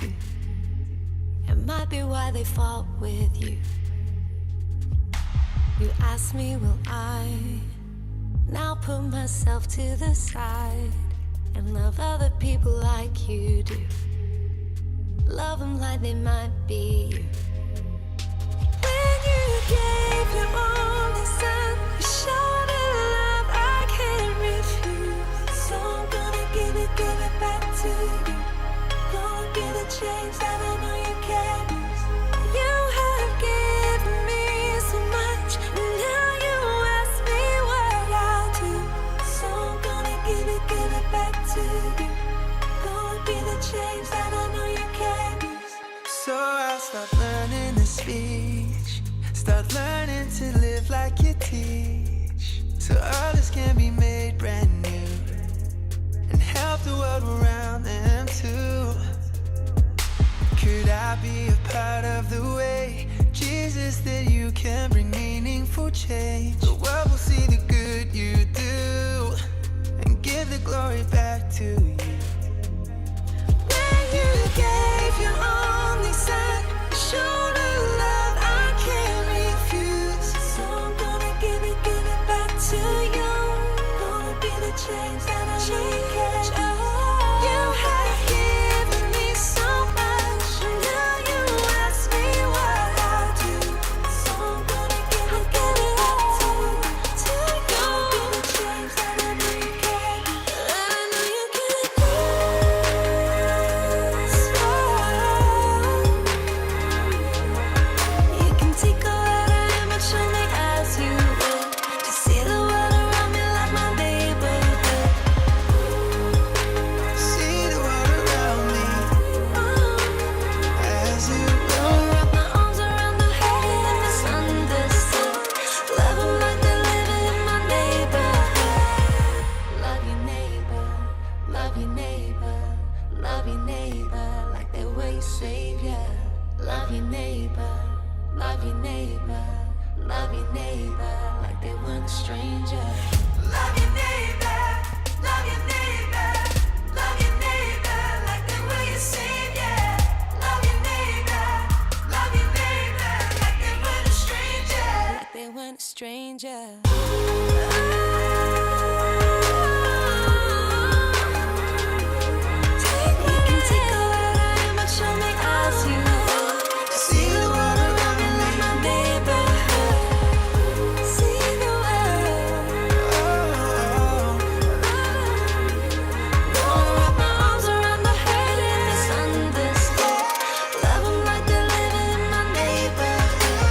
do. It might be why they fought with you. You ask me, will I now put myself to the side and love other people like you do? Love them like they might be you. When you gave your only son, you showed a love I can't refuse. So I'm gonna give it back to you. Gonna be the change that I know you can use. You have given me so much, and now you ask me what I'll do. So I'm gonna give it back to you. Gonna be the change that I know you can use. So I'll start learning to speech, start learning to live like you teach, so others can be made brand new and help the world around them too. Could I be a part of the way, Jesus, that you can bring meaningful change? The world will see the good you do and give the glory back to you. When you gave your only son, you showed a love I can't refuse. So I'm gonna give it back to you. Gonna be the change that I know you can. You have given me so much, and now you ask me what I'll do. So I'm gonna give it back to you. Gonna be the change that I know you can. That I know you can do. You can take all that I am and show me as you will. To see the world around me like my neighborhood. See the world around me as you go. Wrap my arms around the hurting and misunderstood. Love 'em like they're living in my neighborhood. Love your neighbor, love your neighbor, love your neighbor like they were your savior. Love your neighbor, love your neighbor, love your neighbor like they weren't a stranger. Love your neighbor, love your neighbor, love your neighbor like they were your savior. Love your neighbor like they weren't a stranger. Like they weren't a stranger. You can take all that I am and show me as you will. See the world around me like my neighborhood. See the world. Gonna wrap my arms around the hurt and misunderstood. Love 'em like they're living in my neighborhood.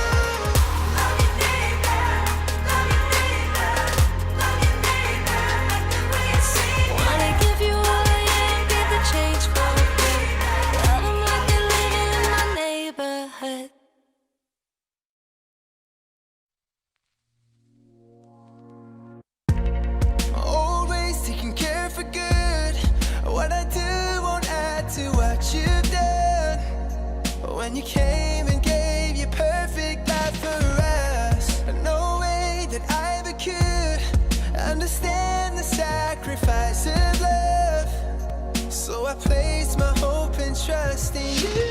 Love your neighbor, love your neighbor, love your neighbor like the way you see. Wanna give you all I am, get the change for me. Love 'em like they're living in my neighborhood. Always taking care for good. What I do won't add to what you've done. When you came and gave your perfect life for us, no way that I ever could understand the sacrifice of love. So I place my hope and trust in you.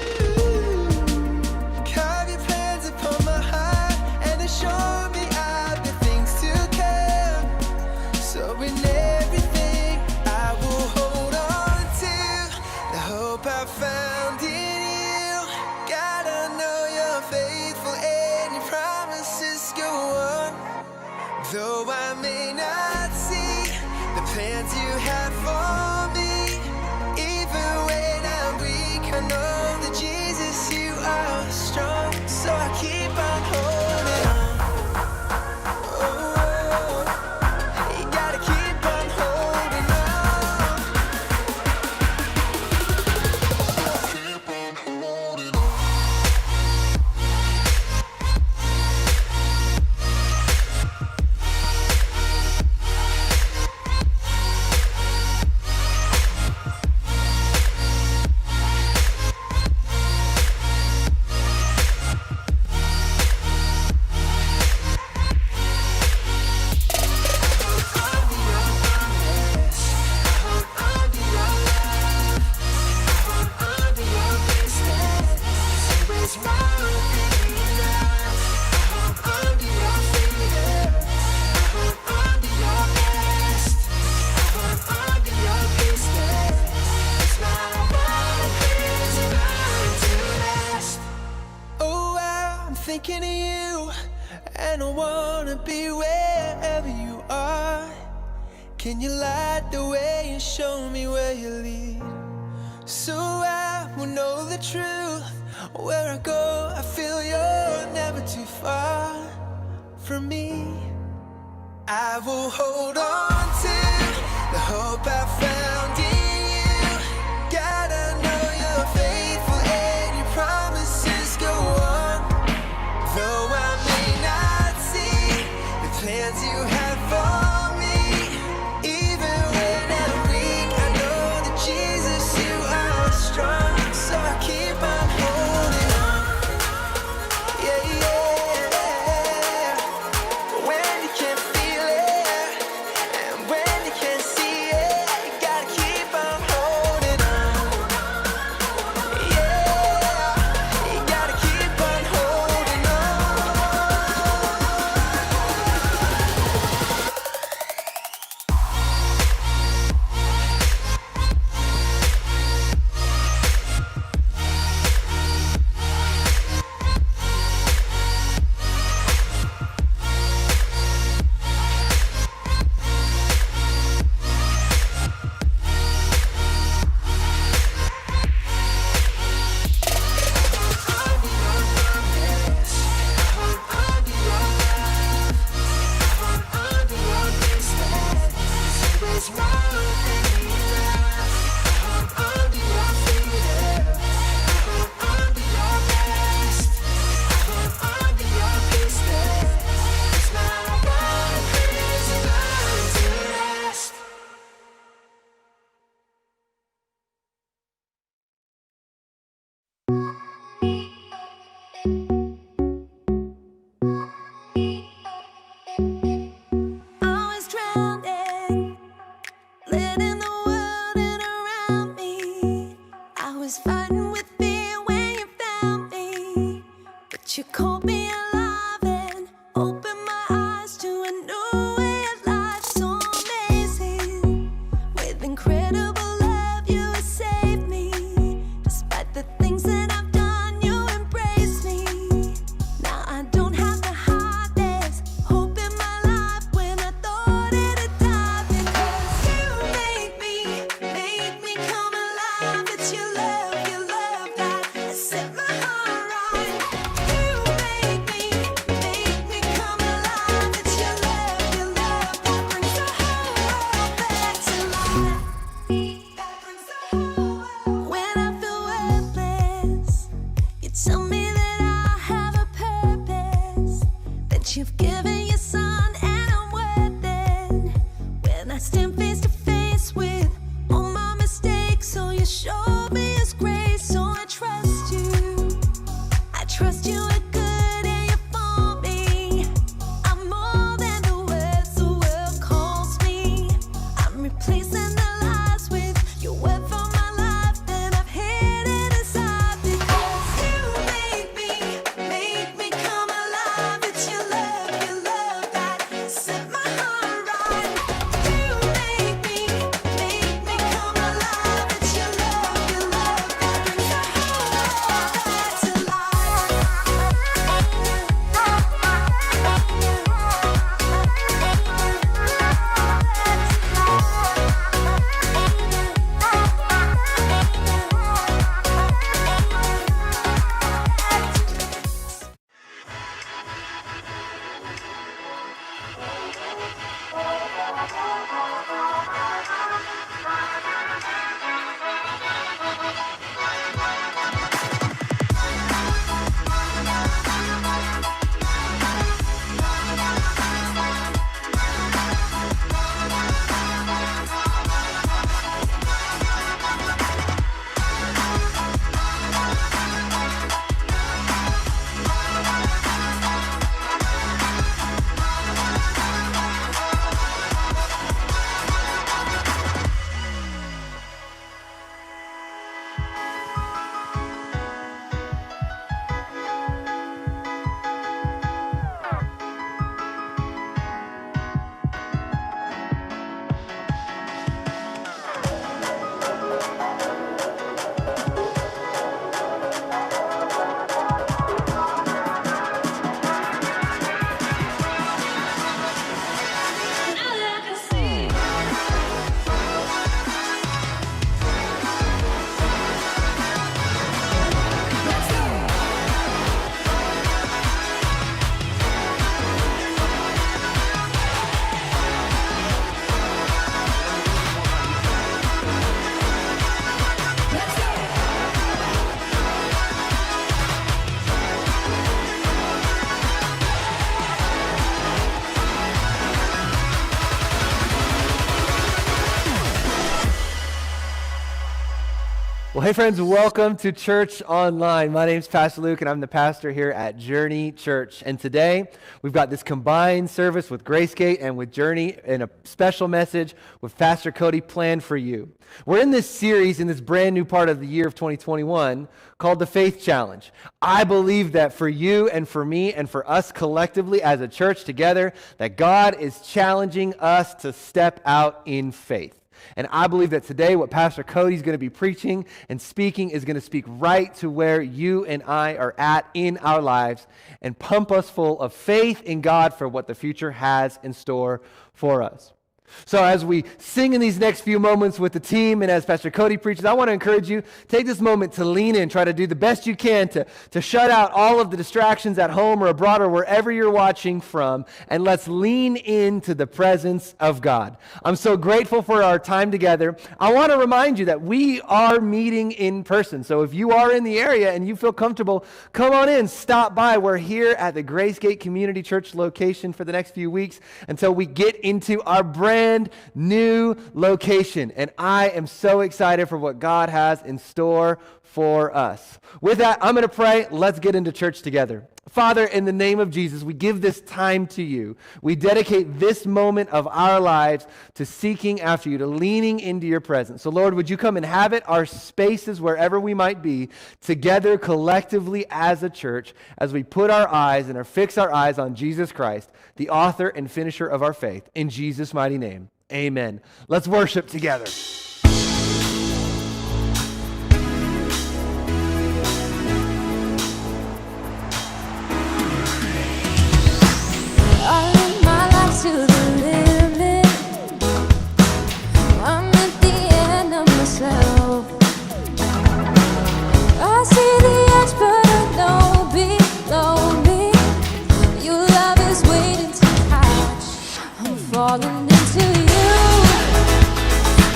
Carve your plans upon my heart and assure me I've the things to come. So in everything I will hold on to the hope I found in you. God, I know you're faithful and your promises go on. Though I may not see the plans you have for me, even when I'm weak, I know that Jesus, you are strong. So I keep on holding on. Oh, you gotta keep on holding on. Keep on holding on. thinking of you, and I wanna be wherever you are. Can you light the way and show me where you lead, so I will know the truth? Where I go, I feel you're never too far from me. I will hold on to the hope I found in you. God, I know you're faithful and your promises go on. Though I may not see the plans you have for me, even when I'm weak, I know that Jesus, you are strong. So I keep on holding on. Yeah, yeah. When you can't feel it, and when you can't see it, you gotta keep on holding on. Yeah, you gotta keep on holding on. I was drowning, letting the world in around me. I was fighting with fear when you found me, but you called me alive and opened my eyes to a new way of life. So amazing, with incredible love you have saved me. Despite the things that I've done, you embrace me. Now I don't have the hardest hope in my life when I thought it had died, because you make me come alive. It's your love that has set my heart right. You make me come alive. It's your love that brings the whole world back to life. That brings the whole world. When I feel worthless, you tell me that I have a purpose, that you've given your son and I'm worth it. When I stand face to face with all my mistakes, so you show me his grace. So I trust you are good and you're for me. I'm more than the words the world calls me. I'm replacing the lies with your word for my life that I've hidden inside, because you make me come alive. It's your love that set my heart right. You make me come alive. It's your love that brings the whole world back to life. Well, hey friends, welcome to Church Online. My name's Pastor Luke, and I'm the pastor here at Journey Church. And today, we've got this combined service with Gracegate and with Journey, and a special message with Pastor Cody planned for you. We're in this series, in this brand new part of the year of 2021, called the Faith Challenge. I believe that for you and for me and for us collectively as a church together, that God is challenging us to step out in faith. And I believe that today what Pastor Cody is going to be preaching and speaking is going to speak right to where you and I are at in our lives and pump us full of faith in God for what the future has in store for us. So as we sing in these next few moments with the team and as Pastor Cody preaches, I want to encourage you, take this moment to lean in, try to do the best you can to shut out all of the distractions at home or abroad or wherever you're watching from, and let's lean into the presence of God. I'm so grateful for our time together. I want to remind you that we are meeting in person. So if you are in the area and you feel comfortable, come on in, stop by. We're here at the Gracegate Community Church location for the next few weeks until we get into our brand new location, and I am so excited for what God has in store for us. With that, I'm going to pray. Let's get into church together. Father, in the name of Jesus, we give this time to you. We dedicate this moment of our lives to seeking after you, to leaning into your presence. So Lord, would you come inhabit our spaces wherever we might be, together collectively as a church, as we put our eyes and fix our eyes on Jesus Christ, the author and finisher of our faith. In Jesus' mighty name, amen. Let's worship together. To the limit, I'm at the end of myself. I see the edge, but I know below me your love is waiting to catch. I'm falling into you,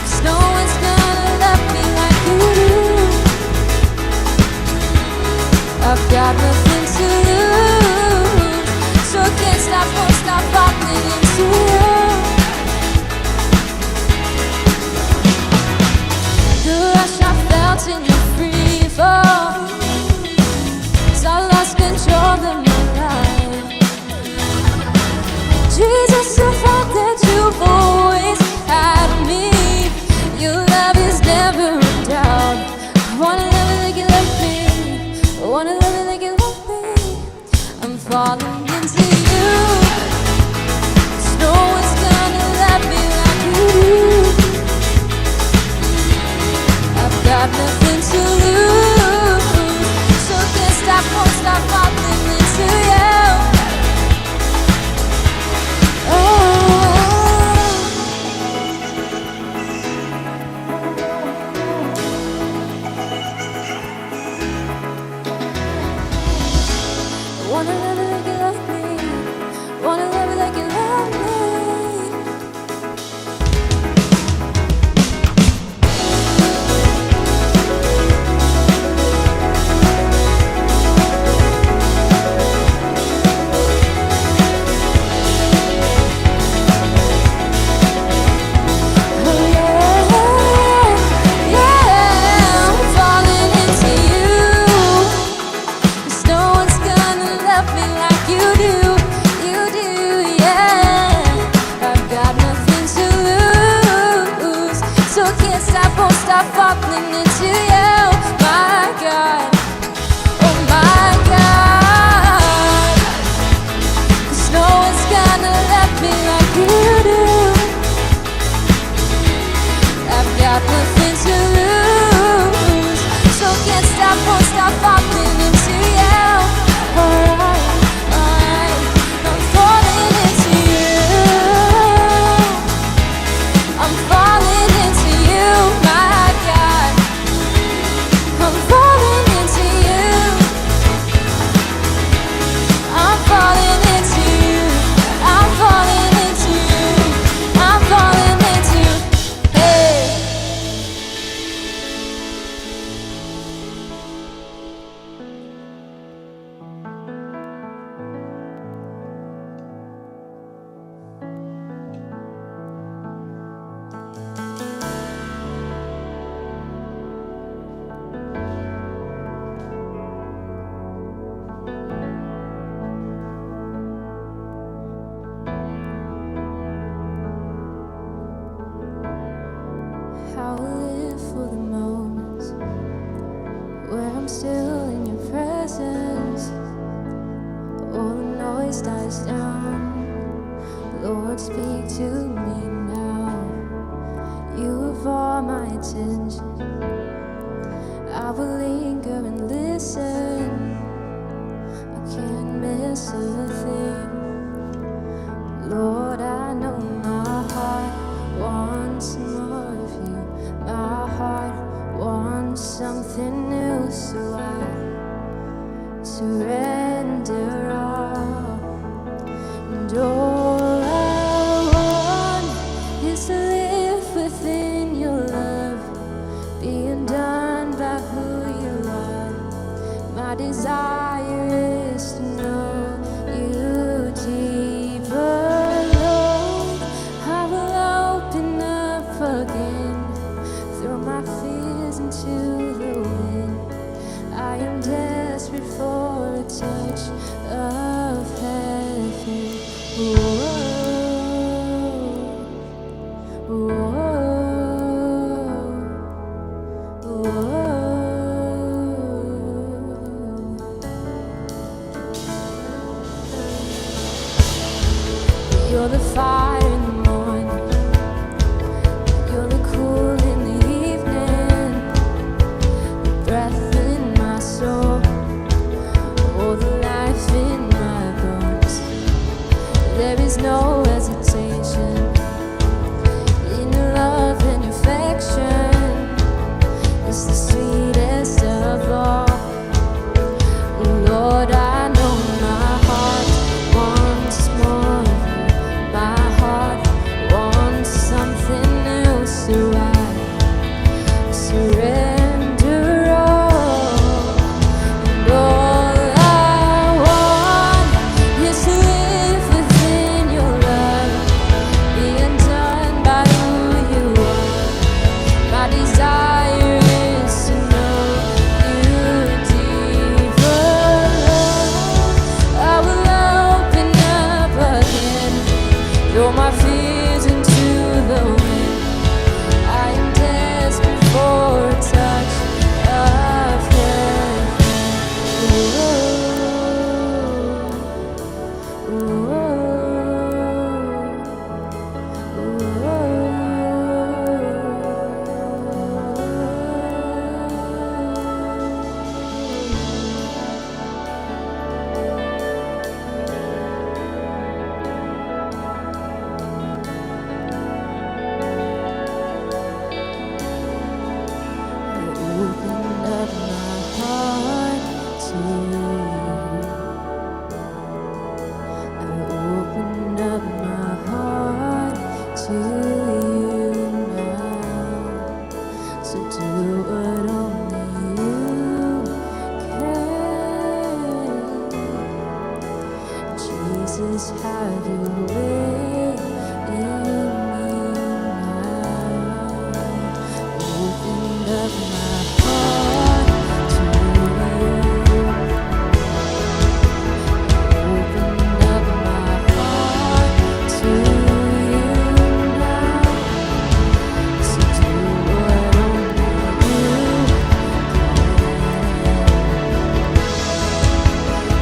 'cause no one's gonna love me like you do. I've got nothing to lose, so can't stop, won't stop falling into you. The rush I felt in the free fall, 'cause I lost control of my life. Jesus, the fact that you've always had me, your love is never in doubt. I wanna love it like you love me, I wanna love it like you love me. I'm falling into you, 'cause no one's gonna love me like you do. I've got nothing to lose, so can't stop, won't stop falling into you. Oh, I wanna love it like you love me, wanna love it like you love me. Oh yeah, yeah, I'm falling into you, 'cause no one's gonna love me like you do, you do. all the noise dies down. Lord, speak to me now. You have all my attention. I will linger and listen. I can't miss a thing. Lord, I know my heart wants more of you. My heart wants something new, so I surrender all. And all I want is to live within your love, being done by who you are. My desire is to know you deeper, Lord. I will open up again, throw my fears into the wind. I am desperate for a touch of heaven. Whoa, whoa, whoa. You're the fire in the morning. You're the cool in the evening. The breath in my soul. Oh, the life in my bones. There is no hesitation in your love and your affection. It's the sweetest of all. Lord, I know my heart wants more of you. My heart wants something new, so I surrender all. And all I want is to live within your love, being done by who you are. My desire is to know you deeper, Lord. I will open up again, throw my fears into the wind. I am desperate for a touch of heaven. Open up my heart to you. I open up my heart to you now. So do what only you can. Jesus, have your way in me now. Open up my heart to you. Open up my heart to you now. So do what only you can.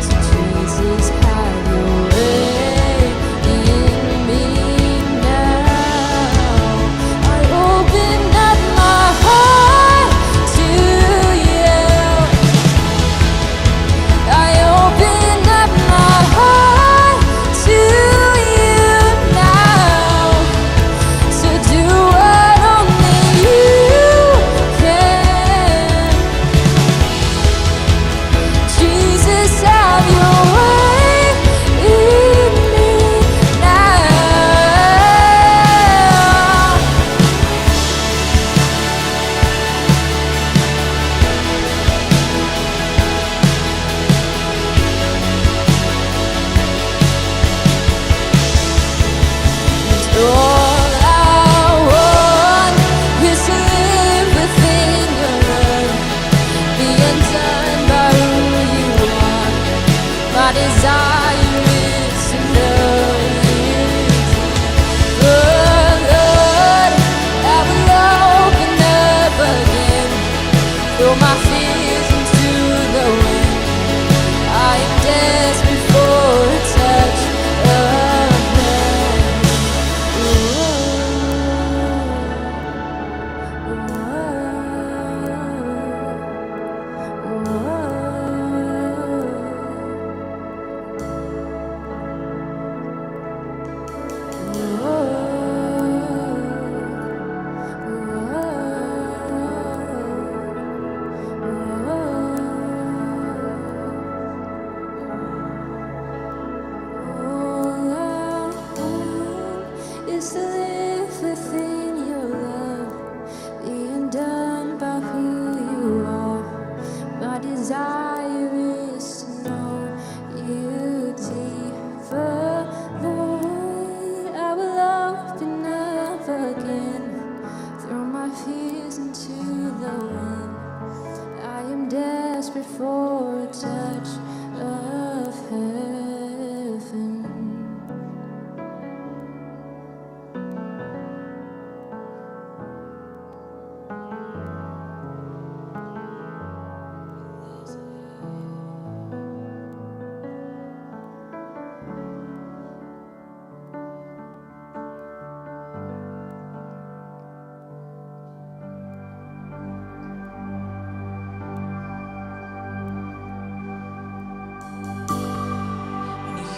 So Jesus, have your way in me now. I open up my heart to you. I open up my heart to you now. So do what only you can. Jesus, have your way in me now. All I want is to live within your love, being done by who you are. My desire is to know you. Oh Lord, I will open up again, throw my fears into the wind. I am desperate for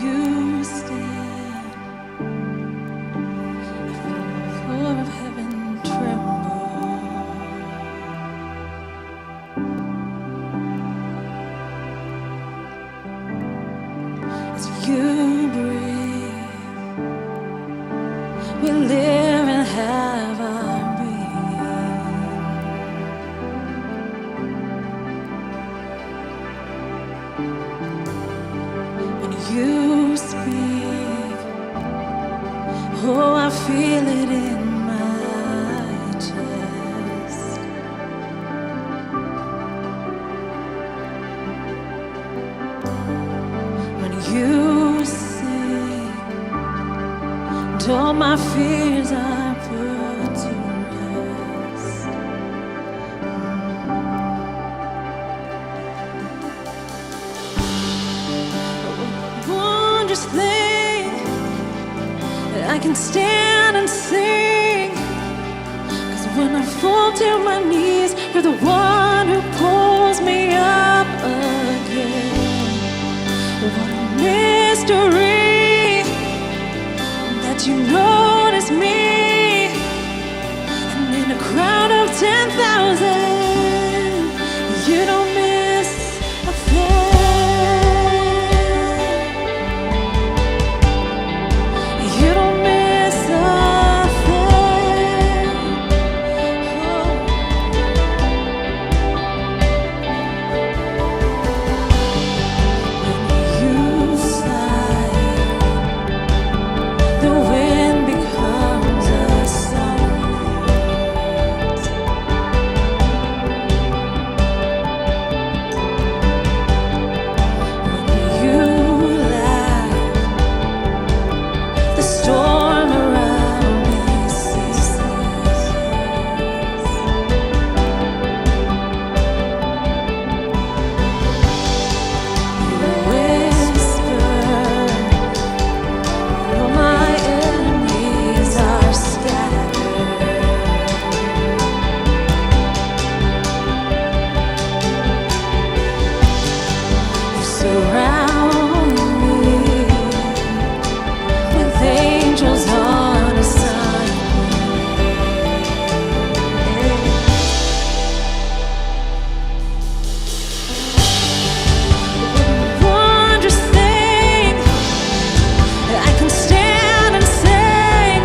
you stand, I feel the floor of heaven tremble. As you breathe, we live and have our being. When you speak, oh, I feel it in my chest. When you sing, and all my fears are put to rest. Wondrous thing that I can stand and sing. 'Cause when I fall to my knees, you're the one who pulls me up again. What a mystery that you notice me, and in a crowd of 10,000, you don't miss a thing. You don't miss a thing. When you sigh, the wind becomes a song. When you laugh, the storm around me ceases. You whisper, all my enemies are scattered. You surround me with angels on assignment. Wondrous thing that I can stand and sing.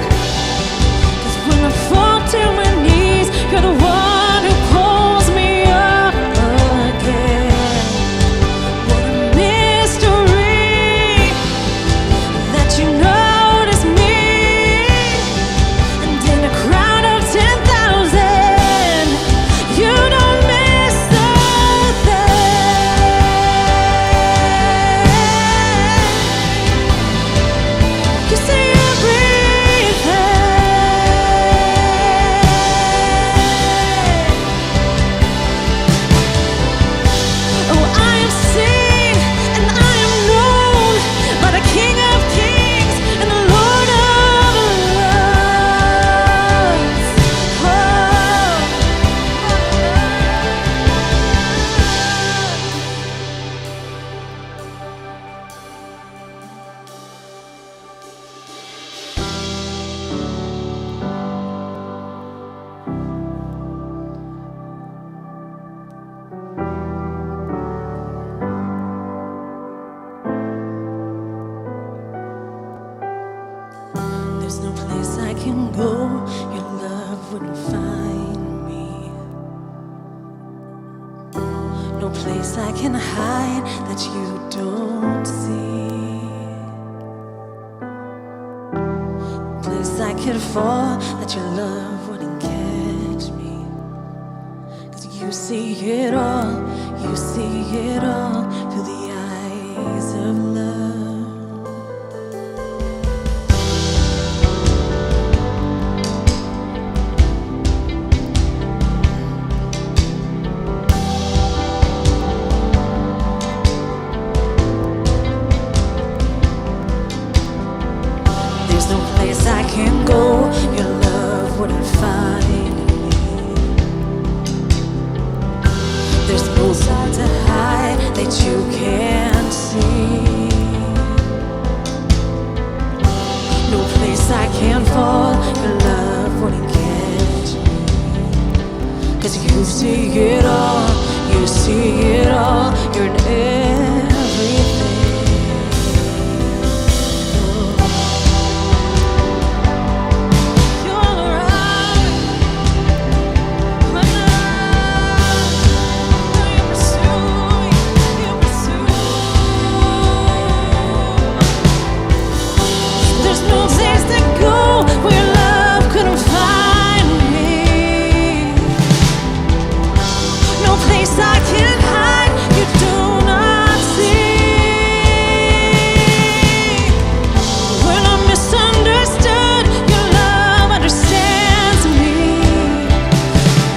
'Cause when I fall to my knees, you're the one who pulls me up again. What a mystery that you notice me, and in a crowd of 10,000, you don't miss a thing. You see everything. Oh, I am seen and I am known by the King of Kings and the Lord of Lords. There's no place I can go, your love wouldn't find me. No place I can hide that you don't see. Place I could fall that your love wouldn't catch me. 'Cause you see it all, you see it all through the eyes of love. There's no place I can go, your love wouldn't find me. There's no side to hide that you can't see. can't fall, your love wouldn't catch me. 'Cause you see it all, you see it all, you're in everything. You're all around, you pursue me, you pursue. There's no place to go where love couldn't find me. No place I can hide, you do not see. When I'm misunderstood, your love understands me.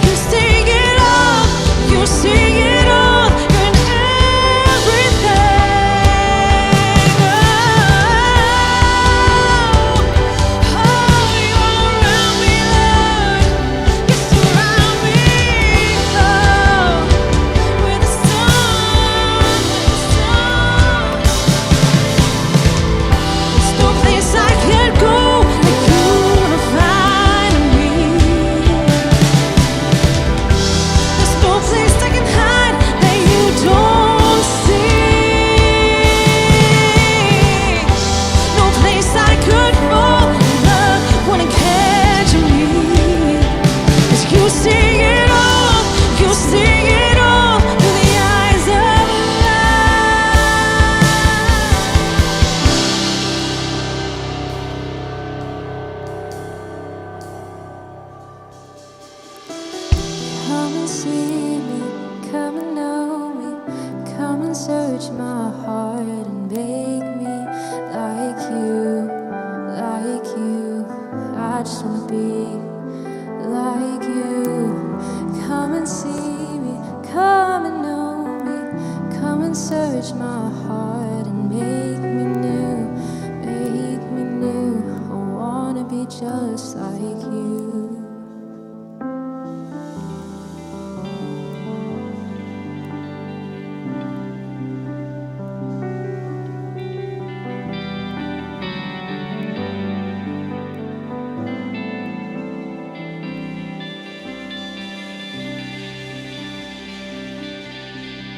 You see it all, you see it all, you're in everything. Oh, you all around me, Lord. You surround me, Lord, with the sun, There's no place I can't go that you won't find me. There's no place I can hide that you don't see. No place I could go, love wouldn't catch me. 'Cause you see it all, you see it all through the eyes of love. Come and see me, come and know me, come and search my heart and make me like you, like you. I just wanna be like you. Come and see me, come and know me, come and search my heart and make me new, make me new. I wanna be just like you.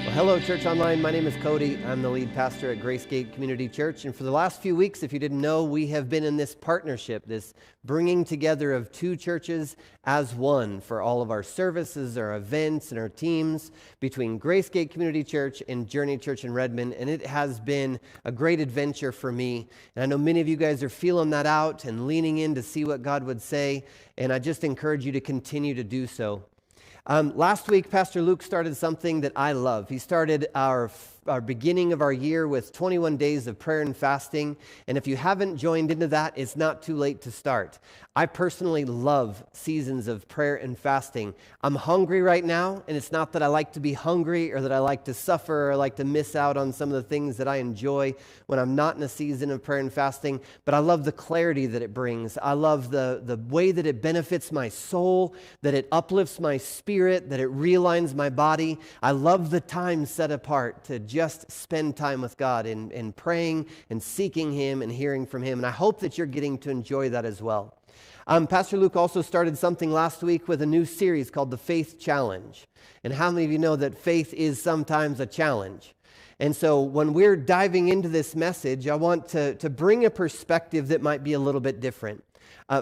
Well, hello, Church Online. My name is Cody. I'm the lead pastor at Grace Gate Community Church. And for the last few weeks, if you didn't know, we have been in this partnership, this bringing together of two churches as one for all of our services, our events, and our teams between Grace Gate Community Church and Journey Church in Redmond. And it has been a great adventure for me. And I know many of you guys are feeling that out and leaning in to see what God would say. And I just encourage you to continue to do so. Last week, Pastor Luke started something that I love. He started our beginning of our year with 21 days of prayer and fasting. And if you haven't joined into that, it's not too late to start. I personally love seasons of prayer and fasting. I'm hungry right now, and it's not that I like to be hungry or that I like to suffer or like to miss out on some of the things that I enjoy when I'm not in a season of prayer and fasting, but I love the clarity that it brings. I love the way that it benefits my soul, that it uplifts my spirit, that it realigns my body. I love the time set apart to just spend time with God in praying and seeking Him and hearing from Him, and I hope that you're getting to enjoy that as well. Pastor Luke also started something last week with a new series called the Faith Challenge. And how many of you know that faith is sometimes a challenge? And so when we're diving into this message, I want to bring a perspective that might be a little bit different.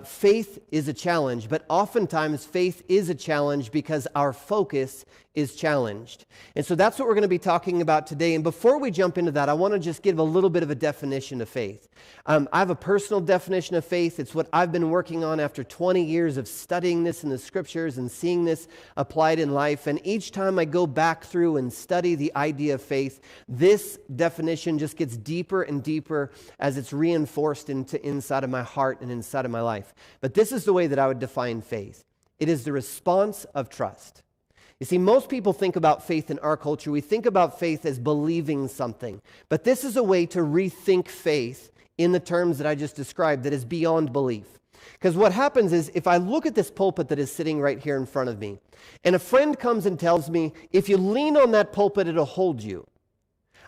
Faith is a challenge, but oftentimes faith is a challenge because our focus is challenged. And so that's what we're going to be talking about today. And before we jump into that, I want to just give a little bit of a definition of faith. I have a personal definition of faith. It's what I've been working on after 20 years of studying this in the scriptures and seeing this applied in life. And each time I go back through and study the idea of faith, this definition just gets deeper and deeper as it's reinforced inside of my heart and inside of my life. But this is the way that I would define faith. It is the response of trust. You see, most people think about faith in our culture. We think about faith as believing something. But this is a way to rethink faith in the terms that I just described that is beyond belief. Because what happens is if I look at this pulpit that is sitting right here in front of me, and a friend comes and tells me, if you lean on that pulpit, it'll hold you.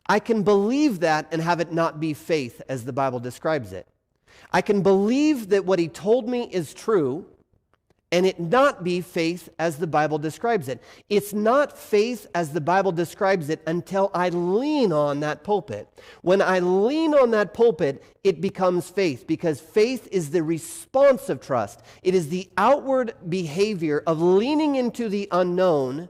I can believe that and have it not be faith as the Bible describes it. I can believe that what he told me is true and it not be faith as the Bible describes it. It's not faith as the Bible describes it until I lean on that pulpit. When I lean on that pulpit, it becomes faith, because faith is the response of trust. It is the outward behavior of leaning into the unknown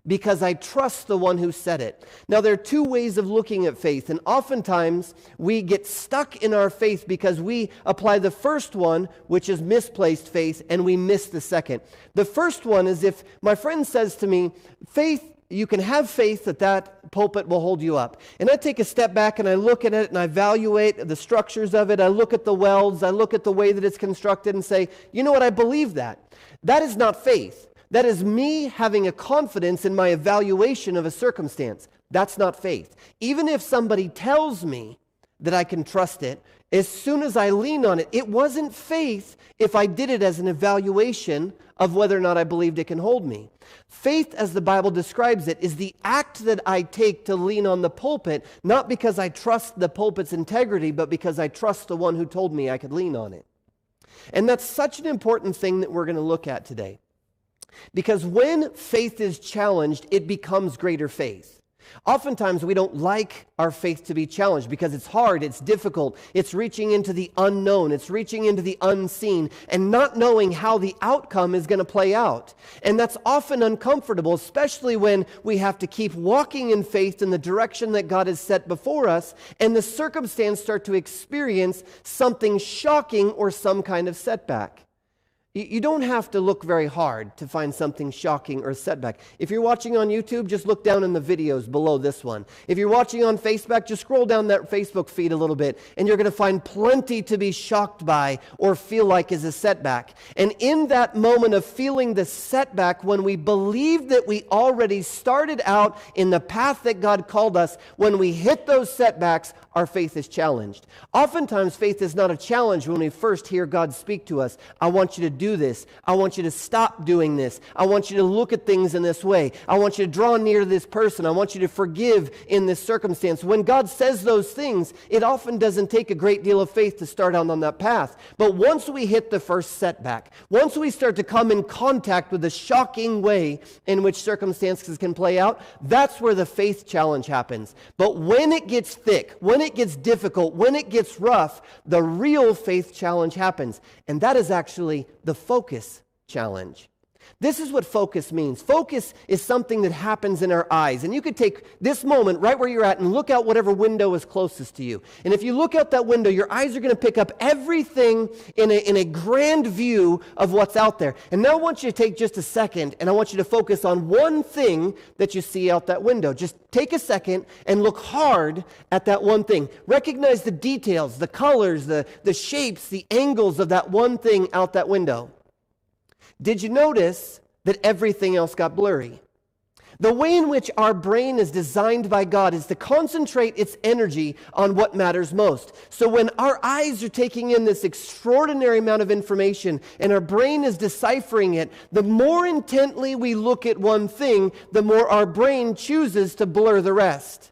because I trust the one who said it. Now, there are two ways of looking at faith, and oftentimes we get stuck in our faith because we apply the first one, which is misplaced faith, and we miss the second. The first one is if my friend says to me, faith, you can have faith that that pulpit will hold you up. And I take a step back and I look at it and I evaluate the structures of it. I look at the welds, I look at the way that it's constructed and say, you know what, I believe that. That is not faith. That is me having a confidence in my evaluation of a circumstance. That's not faith. Even if somebody tells me that I can trust it, as soon as I lean on it, it wasn't faith if I did it as an evaluation of whether or not I believed it can hold me. Faith, as the Bible describes it, is the act that I take to lean on the pulpit, not because I trust the pulpit's integrity, but because I trust the one who told me I could lean on it. And that's such an important thing that we're going to look at today. Because when faith is challenged, it becomes greater faith. Oftentimes, we don't like our faith to be challenged because it's hard, it's difficult, it's reaching into the unknown, it's reaching into the unseen, and not knowing how the outcome is going to play out. And that's often uncomfortable, especially when we have to keep walking in faith in the direction that God has set before us, and the circumstance start to experience something shocking or some kind of setback. You don't have to look very hard to find something shocking or setback. If you're watching on YouTube, just look down in the videos below this one. If you're watching on Facebook, just scroll down that Facebook feed a little bit, and you're going to find plenty to be shocked by or feel like is a setback. And in that moment of feeling the setback, when we believe that we already started out in the path that God called us, when we hit those setbacks, our faith is challenged. Oftentimes, faith is not a challenge when we first hear God speak to us. I want you to do this. I want you to stop doing this. I want you to look at things in this way. I want you to draw near to this person. I want you to forgive in this circumstance. When God says those things, it often doesn't take a great deal of faith to start out on that path. But once we hit the first setback, once we start to come in contact with the shocking way in which circumstances can play out, that's where the faith challenge happens. But when it gets thick, when it gets difficult, when it gets rough, the real faith challenge happens. And that is actually the focus challenge. This is what focus means. Focus is something that happens in our eyes. And you could take this moment right where you're at and look out whatever window is closest to you. And if you look out that window, your eyes are going to pick up everything in a grand view of what's out there. And now I want you to take just a second, and I want you to focus on one thing that you see out that window. Just take a second and look hard at that one thing. Recognize the details, the colors, the shapes, the angles of that one thing out that window. Did you notice that everything else got blurry? The way in which our brain is designed by God is to concentrate its energy on what matters most. So when our eyes are taking in this extraordinary amount of information and our brain is deciphering it, the more intently we look at one thing, the more our brain chooses to blur the rest.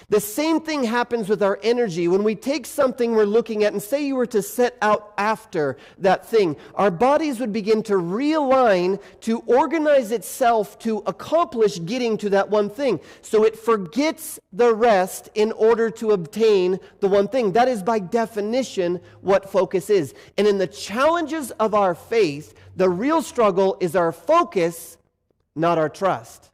The same thing happens with our energy. When we take something we're looking at and say you were to set out after that thing, our bodies would begin to realign, to organize itself to accomplish getting to that one thing. So it forgets the rest in order to obtain the one thing. That is by definition what focus is. And in the challenges of our faith, the real struggle is our focus, not our trust.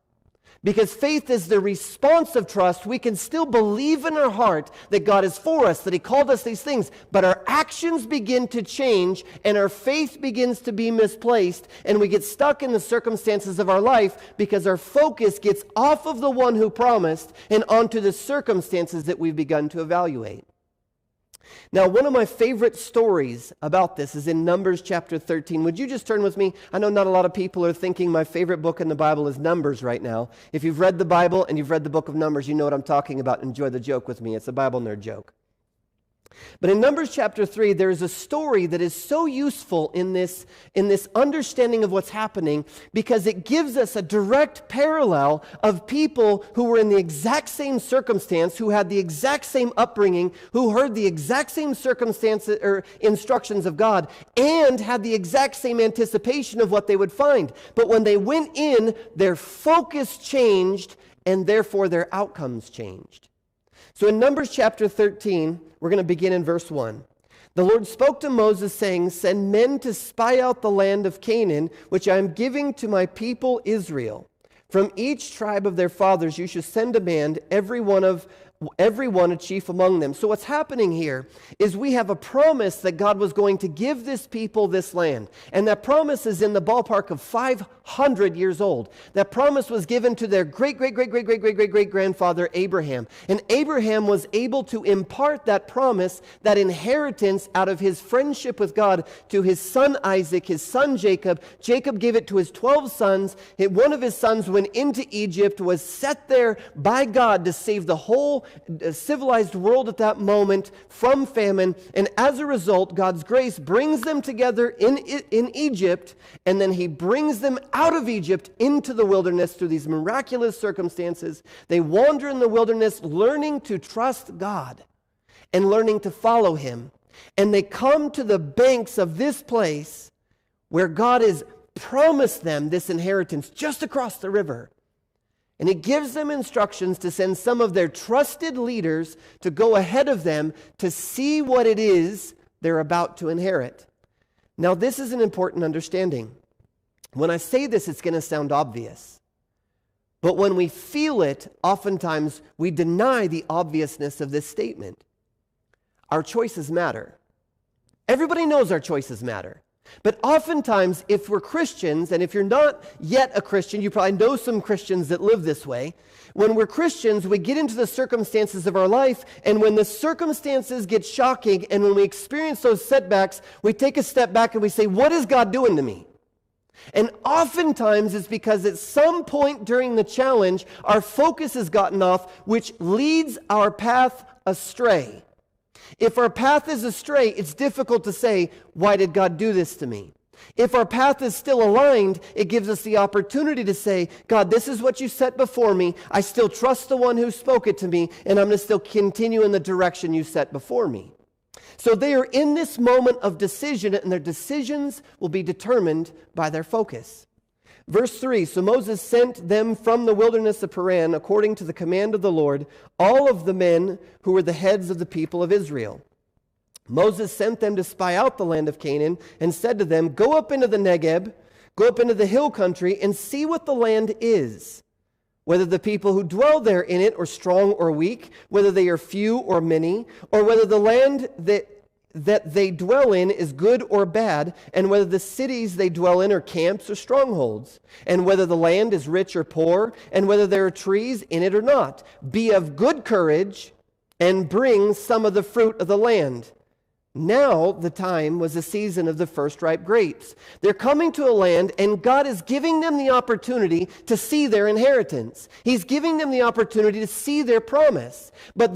Because faith is the response of trust. We can still believe in our heart that God is for us, that He called us these things, but our actions begin to change and our faith begins to be misplaced, and we get stuck in the circumstances of our life because our focus gets off of the one who promised and onto the circumstances that we've begun to evaluate. Now, one of my favorite stories about this is in Numbers chapter 13. Would you just turn with me? I know not a lot of people are thinking my favorite book in the Bible is Numbers right now. If you've read the Bible and you've read the book of Numbers, you know what I'm talking about. Enjoy the joke with me. It's a Bible nerd joke. But in Numbers chapter 3, there is a story that is so useful in this understanding of what's happening, because it gives us a direct parallel of people who were in the exact same circumstance, who had the exact same upbringing, who heard the exact same circumstances or instructions of God, and had the exact same anticipation of what they would find. But when they went in, their focus changed, and therefore their outcomes changed. So in Numbers chapter 13, we're going to begin in verse 1. The Lord spoke to Moses, saying, "Send men to spy out the land of Canaan, which I am giving to my people Israel. From each tribe of their fathers you shall send a man, every one a chief among them." So what's happening here is we have a promise that God was going to give this people this land. And that promise is in the ballpark of 500 years old. That promise was given to their great-great-great-great-great-great-great-grandfather Abraham. And Abraham was able to impart that promise, that inheritance out of his friendship with God to his son Isaac, his son Jacob. Jacob gave it to his 12 sons. One of his sons went into Egypt, was set there by God to save the whole civilized world at that moment from famine, and as a result, God's grace brings them together in Egypt, and then he brings them out of Egypt into the wilderness through these miraculous circumstances. They wander in the wilderness, learning to trust God and learning to follow him, and they come to the banks of this place where God has promised them this inheritance just across the river. And he gives them instructions to send some of their trusted leaders to go ahead of them to see what it is they're about to inherit. Now, this is an important understanding. When I say this, it's going to sound obvious. But when we feel it, oftentimes we deny the obviousness of this statement. Our choices matter. Everybody knows our choices matter. But oftentimes, if we're Christians, and if you're not yet a Christian, you probably know some Christians that live this way. When we're Christians, we get into the circumstances of our life, and when the circumstances get shocking, and when we experience those setbacks, we take a step back and we say, what is God doing to me? And oftentimes it's because at some point during the challenge, our focus has gotten off, which leads our path astray. If our path is astray, it's difficult to say, why did God do this to me? If our path is still aligned, it gives us the opportunity to say, God, this is what you set before me. I still trust the one who spoke it to me, and I'm going to still continue in the direction you set before me. So they are in this moment of decision, and their decisions will be determined by their focus. Verse 3, so Moses sent them from the wilderness of Paran, according to the command of the Lord, all of the men who were the heads of the people of Israel. Moses sent them to spy out the land of Canaan and said to them, go up into the Negeb, go up into the hill country, and see what the land is, whether the people who dwell there in it are strong or weak, whether they are few or many, or whether the land that they dwell in is good or bad, and whether the cities they dwell in are camps or strongholds, and whether the land is rich or poor, and whether there are trees in it or not. Be of good courage and bring some of the fruit of the land. Now the time was the season of the first ripe grapes. They're coming to a land, and God is giving them the opportunity to see their inheritance. He's giving them the opportunity to see their promise. But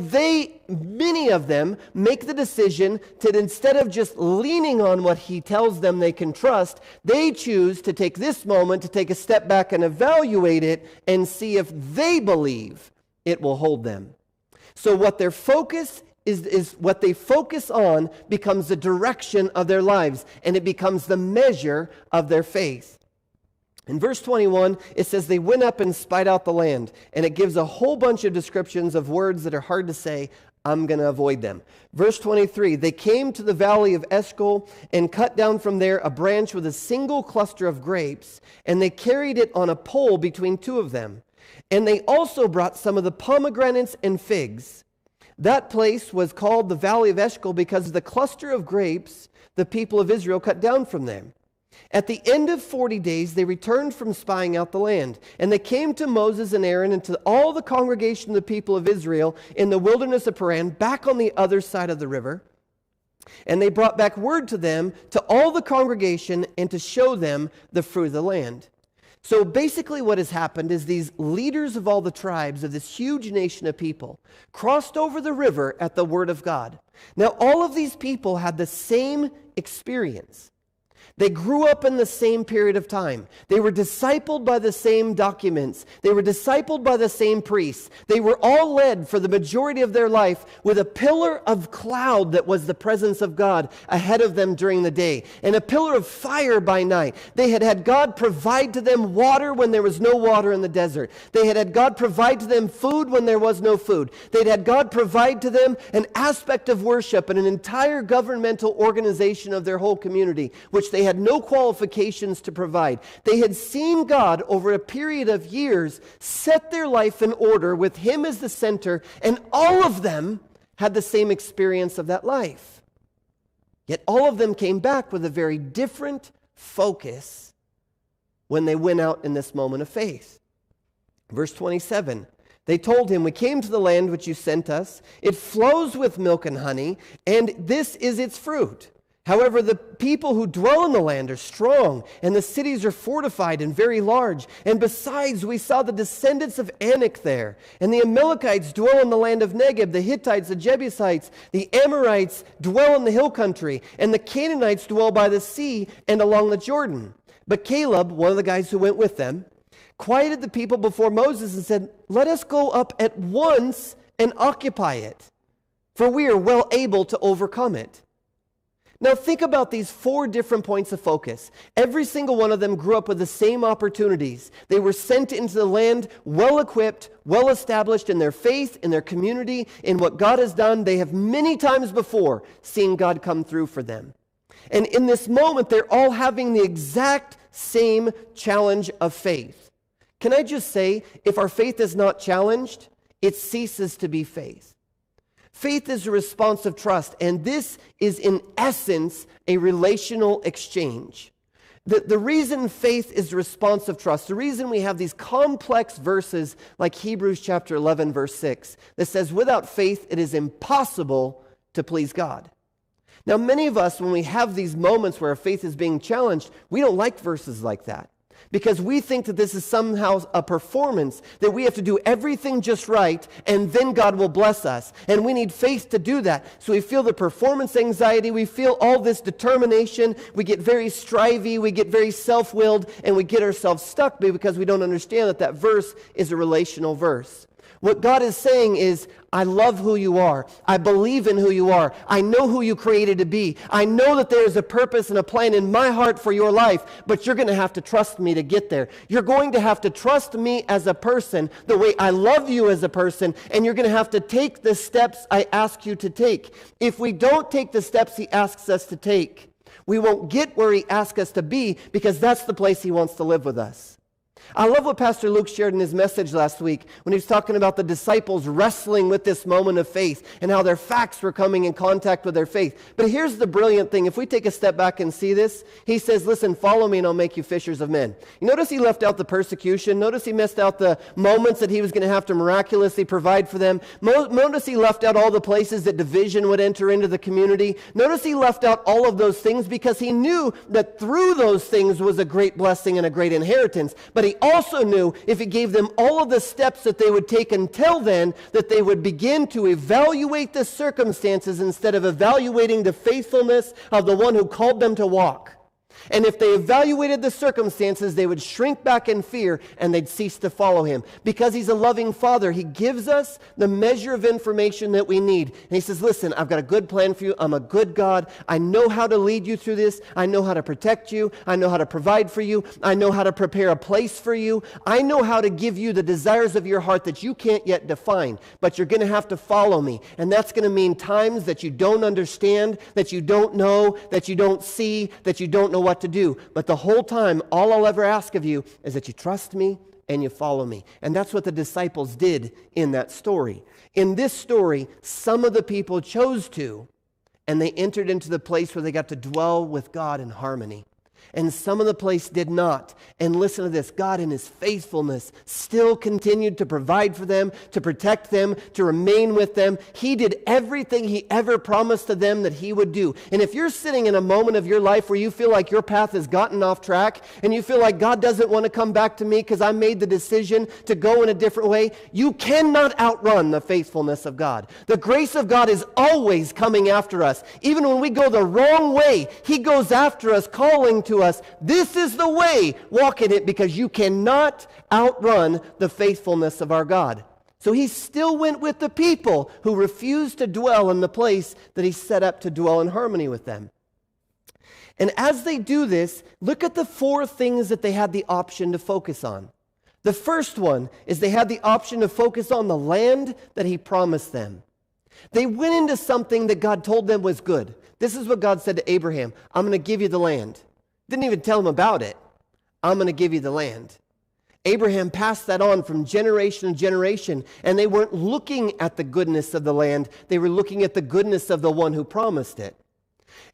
many of them, make the decision to, instead of just leaning on what he tells them they can trust, they choose to take this moment to take a step back and evaluate it and see if they believe it will hold them. So what their focus is what they focus on becomes the direction of their lives, and it becomes the measure of their faith. In verse 21, it says they went up and spied out the land, and it gives a whole bunch of descriptions of words that are hard to say. I'm going to avoid them. Verse 23, they came to the valley of Eshcol and cut down from there a branch with a single cluster of grapes, and they carried it on a pole between two of them. And they also brought some of the pomegranates and figs. That place was called the Valley of Eshcol because of the cluster of grapes the people of Israel cut down from them. At the end of 40 days, they returned from spying out the land. And they came to Moses and Aaron and to all the congregation of the people of Israel in the wilderness of Paran, back on the other side of the river. And they brought back word to them, to all the congregation, and to show them the fruit of the land. So basically what has happened is these leaders of all the tribes of this huge nation of people crossed over the river at the word of God. Now all of these people had the same experience. They grew up in the same period of time. They were discipled by the same documents. They were discipled by the same priests. They were all led for the majority of their life with a pillar of cloud that was the presence of God ahead of them during the day, and a pillar of fire by night. They had had God provide to them water when there was no water in the desert. They had had God provide to them food when there was no food. They'd had God provide to them an aspect of worship and an entire governmental organization of their whole community, which they had no qualifications to provide. They had seen God over a period of years set their life in order with Him as the center, and all of them had the same experience of that life. Yet all of them came back with a very different focus when they went out in this moment of faith. Verse 27, they told him, "We came to the land which you sent us. It flows with milk and honey, and this is its fruit. However, the people who dwell in the land are strong, and the cities are fortified and very large. And besides, we saw the descendants of Anak there. And the Amalekites dwell in the land of Negeb. The Hittites, the Jebusites, the Amorites dwell in the hill country. And the Canaanites dwell by the sea and along the Jordan." But Caleb, one of the guys who went with them, quieted the people before Moses and said, "Let us go up at once and occupy it, for we are well able to overcome it." Now think about these 4 different points of focus. Every single one of them grew up with the same opportunities. They were sent into the land well equipped, well established in their faith, in their community, in what God has done. They have many times before seen God come through for them. And in this moment, they're all having the exact same challenge of faith. Can I just say, if our faith is not challenged, it ceases to be faith. Faith is a response of trust, and this is in essence a relational exchange. The reason faith is a response of trust, the reason we have these complex verses like Hebrews chapter 11 verse 6 that says, "Without faith it is impossible to please God." Now many of us, when we have these moments where our faith is being challenged, we don't like verses like that, because we think that this is somehow a performance, that we have to do everything just right and then God will bless us. And we need faith to do that. So we feel the performance anxiety, we feel all this determination, we get very strivey, we get very self-willed, and we get ourselves stuck because we don't understand that that verse is a relational verse. What God is saying is, I love who you are. I believe in who you are. I know who you created to be. I know that there is a purpose and a plan in my heart for your life, but you're going to have to trust me to get there. You're going to have to trust me as a person the way I love you as a person, and you're going to have to take the steps I ask you to take. If we don't take the steps He asks us to take, we won't get where He asks us to be, because that's the place He wants to live with us. I love what Pastor Luke shared in his message last week when he was talking about the disciples wrestling with this moment of faith and how their facts were coming in contact with their faith. But here's the brilliant thing. If we take a step back and see this, he says, "Listen, follow me and I'll make you fishers of men." You notice he left out the persecution. Notice he missed out the moments that he was going to have to miraculously provide for them. Notice he left out all the places that division would enter into the community. Notice he left out all of those things because he knew that through those things was a great blessing and a great inheritance. But he also knew if he gave them all of the steps that they would take until then, that they would begin to evaluate the circumstances instead of evaluating the faithfulness of the one who called them to walk. And if they evaluated the circumstances, they would shrink back in fear and they'd cease to follow him. Because he's a loving Father, he gives us the measure of information that we need. And he says, "Listen, I've got a good plan for you. I'm a good God. I know how to lead you through this. I know how to protect you. I know how to provide for you. I know how to prepare a place for you. I know how to give you the desires of your heart that you can't yet define. But you're going to have to follow me. And that's going to mean times that you don't understand, that you don't know, that you don't see, that you don't know what to do. But the whole time, all I'll ever ask of you is that you trust me and you follow me." And that's what the disciples did in that story. In this story, some of the people chose to, and they entered into the place where they got to dwell with God in harmony. and some of the place did not. And listen to this, God in his faithfulness still continued to provide for them, to protect them, to remain with them. He did everything he ever promised to them that he would do. And if you're sitting in a moment of your life where you feel like your path has gotten off track, and you feel like God doesn't want to come back to me because I made the decision to go in a different way, you cannot outrun the faithfulness of God. The grace of God is always coming after us. Even when we go the wrong way, he goes after us, calling to us, this is the way, walk in it, because you cannot outrun the faithfulness of our God. So he still went with the people who refused to dwell in the place that he set up to dwell in harmony with them. And as they do this, look at the 4 things that they had the option to focus on. The first one is they had the option to focus on the land that he promised them. They went into something that God told them was good. This is what God said to Abraham, I'm going to give you the land. Didn't even tell him about it. I'm going to give you the land. Abraham passed that on from generation to generation, and they weren't looking at the goodness of the land. They were looking at the goodness of the one who promised it.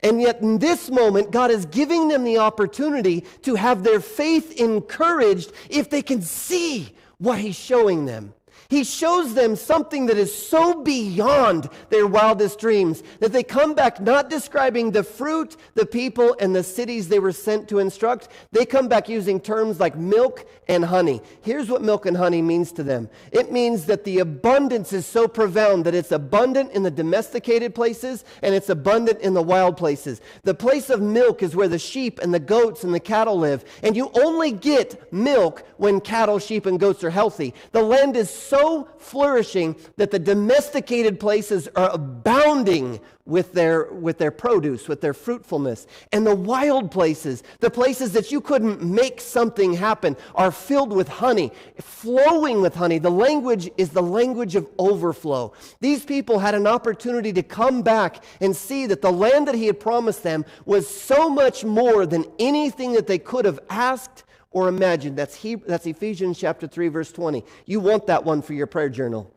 And yet in this moment, God is giving them the opportunity to have their faith encouraged if they can see what he's showing them. He shows them something that is so beyond their wildest dreams that they come back not describing the fruit, the people, and the cities they were sent to instruct. They come back using terms like milk and honey. Here's what milk and honey means to them. It means that the abundance is so profound that it's abundant in the domesticated places and it's abundant in the wild places. The place of milk is where the sheep and the goats and the cattle live, and you only get milk when cattle, sheep, and goats are healthy. The land is so flourishing that the domesticated places are abounding with their produce, with their fruitfulness. And the wild places, the places that you couldn't make something happen, are filled with honey, flowing with honey. The language is the language of overflow. These people had an opportunity to come back and see that the land that he had promised them was so much more than anything that they could have asked or imagined. That's Ephesians chapter 3, verse 20. You want that one for your prayer journal.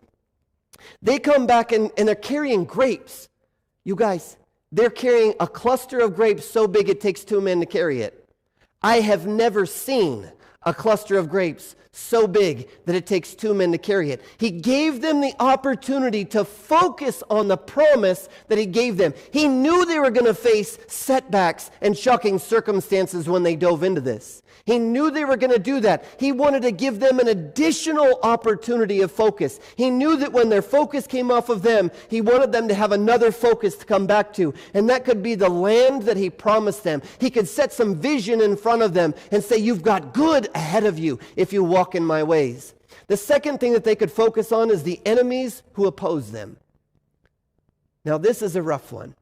They come back and they're carrying grapes. You guys, they're carrying a cluster of grapes so big it takes 2 men to carry it. I have never seen a cluster of grapes so big that it takes 2 men to carry it. He gave them the opportunity to focus on the promise that he gave them. He knew they were going to face setbacks and shocking circumstances when they dove into this. He knew they were going to do that. He wanted to give them an additional opportunity of focus. He knew that when their focus came off of them, he wanted them to have another focus to come back to. And that could be the land that he promised them. He could set some vision in front of them and say, you've got good ahead of you if you walk in my ways. The second thing that they could focus on is the enemies who oppose them. Now this is a rough one.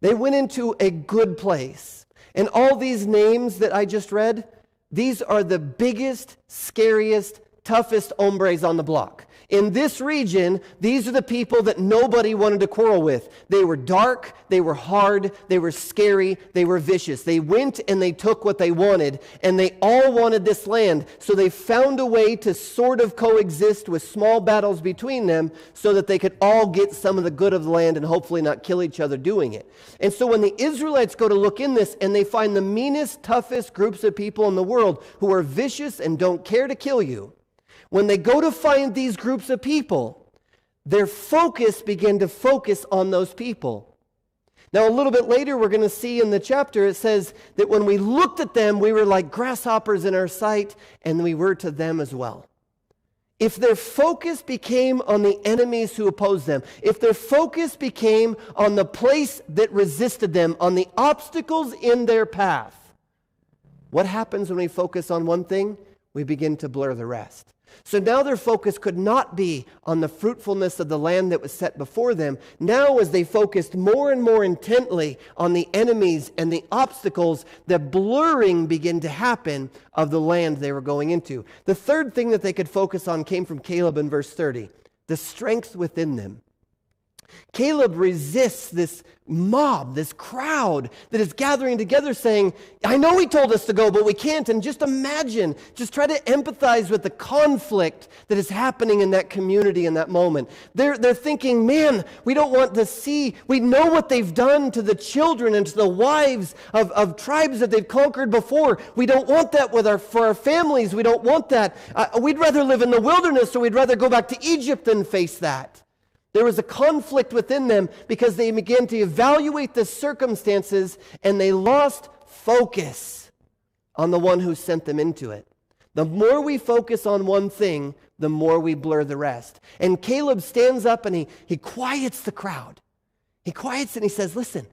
They went into a good place. And all these names that I just read, these are the biggest, scariest, toughest hombres on the block. In this region, these are the people that nobody wanted to quarrel with. They were dark, they were hard, they were scary, they were vicious. They went and they took what they wanted, and they all wanted this land. So they found a way to sort of coexist with small battles between them so that they could all get some of the good of the land and hopefully not kill each other doing it. And so when the Israelites go to look in this and they find the meanest, toughest groups of people in the world who are vicious and don't care to kill you, when they go to find these groups of people, their focus began to focus on those people. Now, a little bit later, we're going to see in the chapter, it says that when we looked at them, we were like grasshoppers in our sight, and we were to them as well. If their focus became on the enemies who opposed them, if their focus became on the place that resisted them, on the obstacles in their path, what happens when we focus on one thing? We begin to blur the rest. So now their focus could not be on the fruitfulness of the land that was set before them. Now as they focused more and more intently on the enemies and the obstacles, the blurring began to happen of the land they were going into. The third thing that they could focus on came from Caleb in verse 30, the strength within them. Caleb resists this mob, this crowd that is gathering together saying, I know he told us to go, but we can't. And just imagine, just try to empathize with the conflict that is happening in that community in that moment. They're thinking, man, we don't want to see, we know what they've done to the children and to the wives of tribes that they've conquered before. We don't want that for our families. We don't want that. We'd rather live in the wilderness, or we'd rather go back to Egypt than face that. There was a conflict within them because they began to evaluate the circumstances and they lost focus on the one who sent them into it. The more we focus on one thing, the more we blur the rest. And Caleb stands up and he quiets the crowd. He quiets and he says, listen,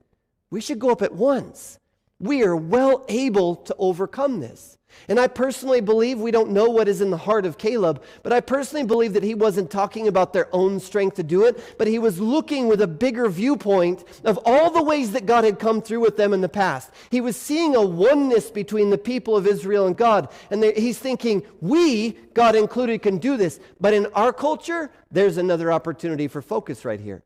we should go up at once. We are well able to overcome this. And I personally believe, we don't know what is in the heart of Caleb, but I personally believe that he wasn't talking about their own strength to do it, but he was looking with a bigger viewpoint of all the ways that God had come through with them in the past. He was seeing a oneness between the people of Israel and God, and he's thinking, we, God included, can do this. But in our culture, there's another opportunity for focus right here.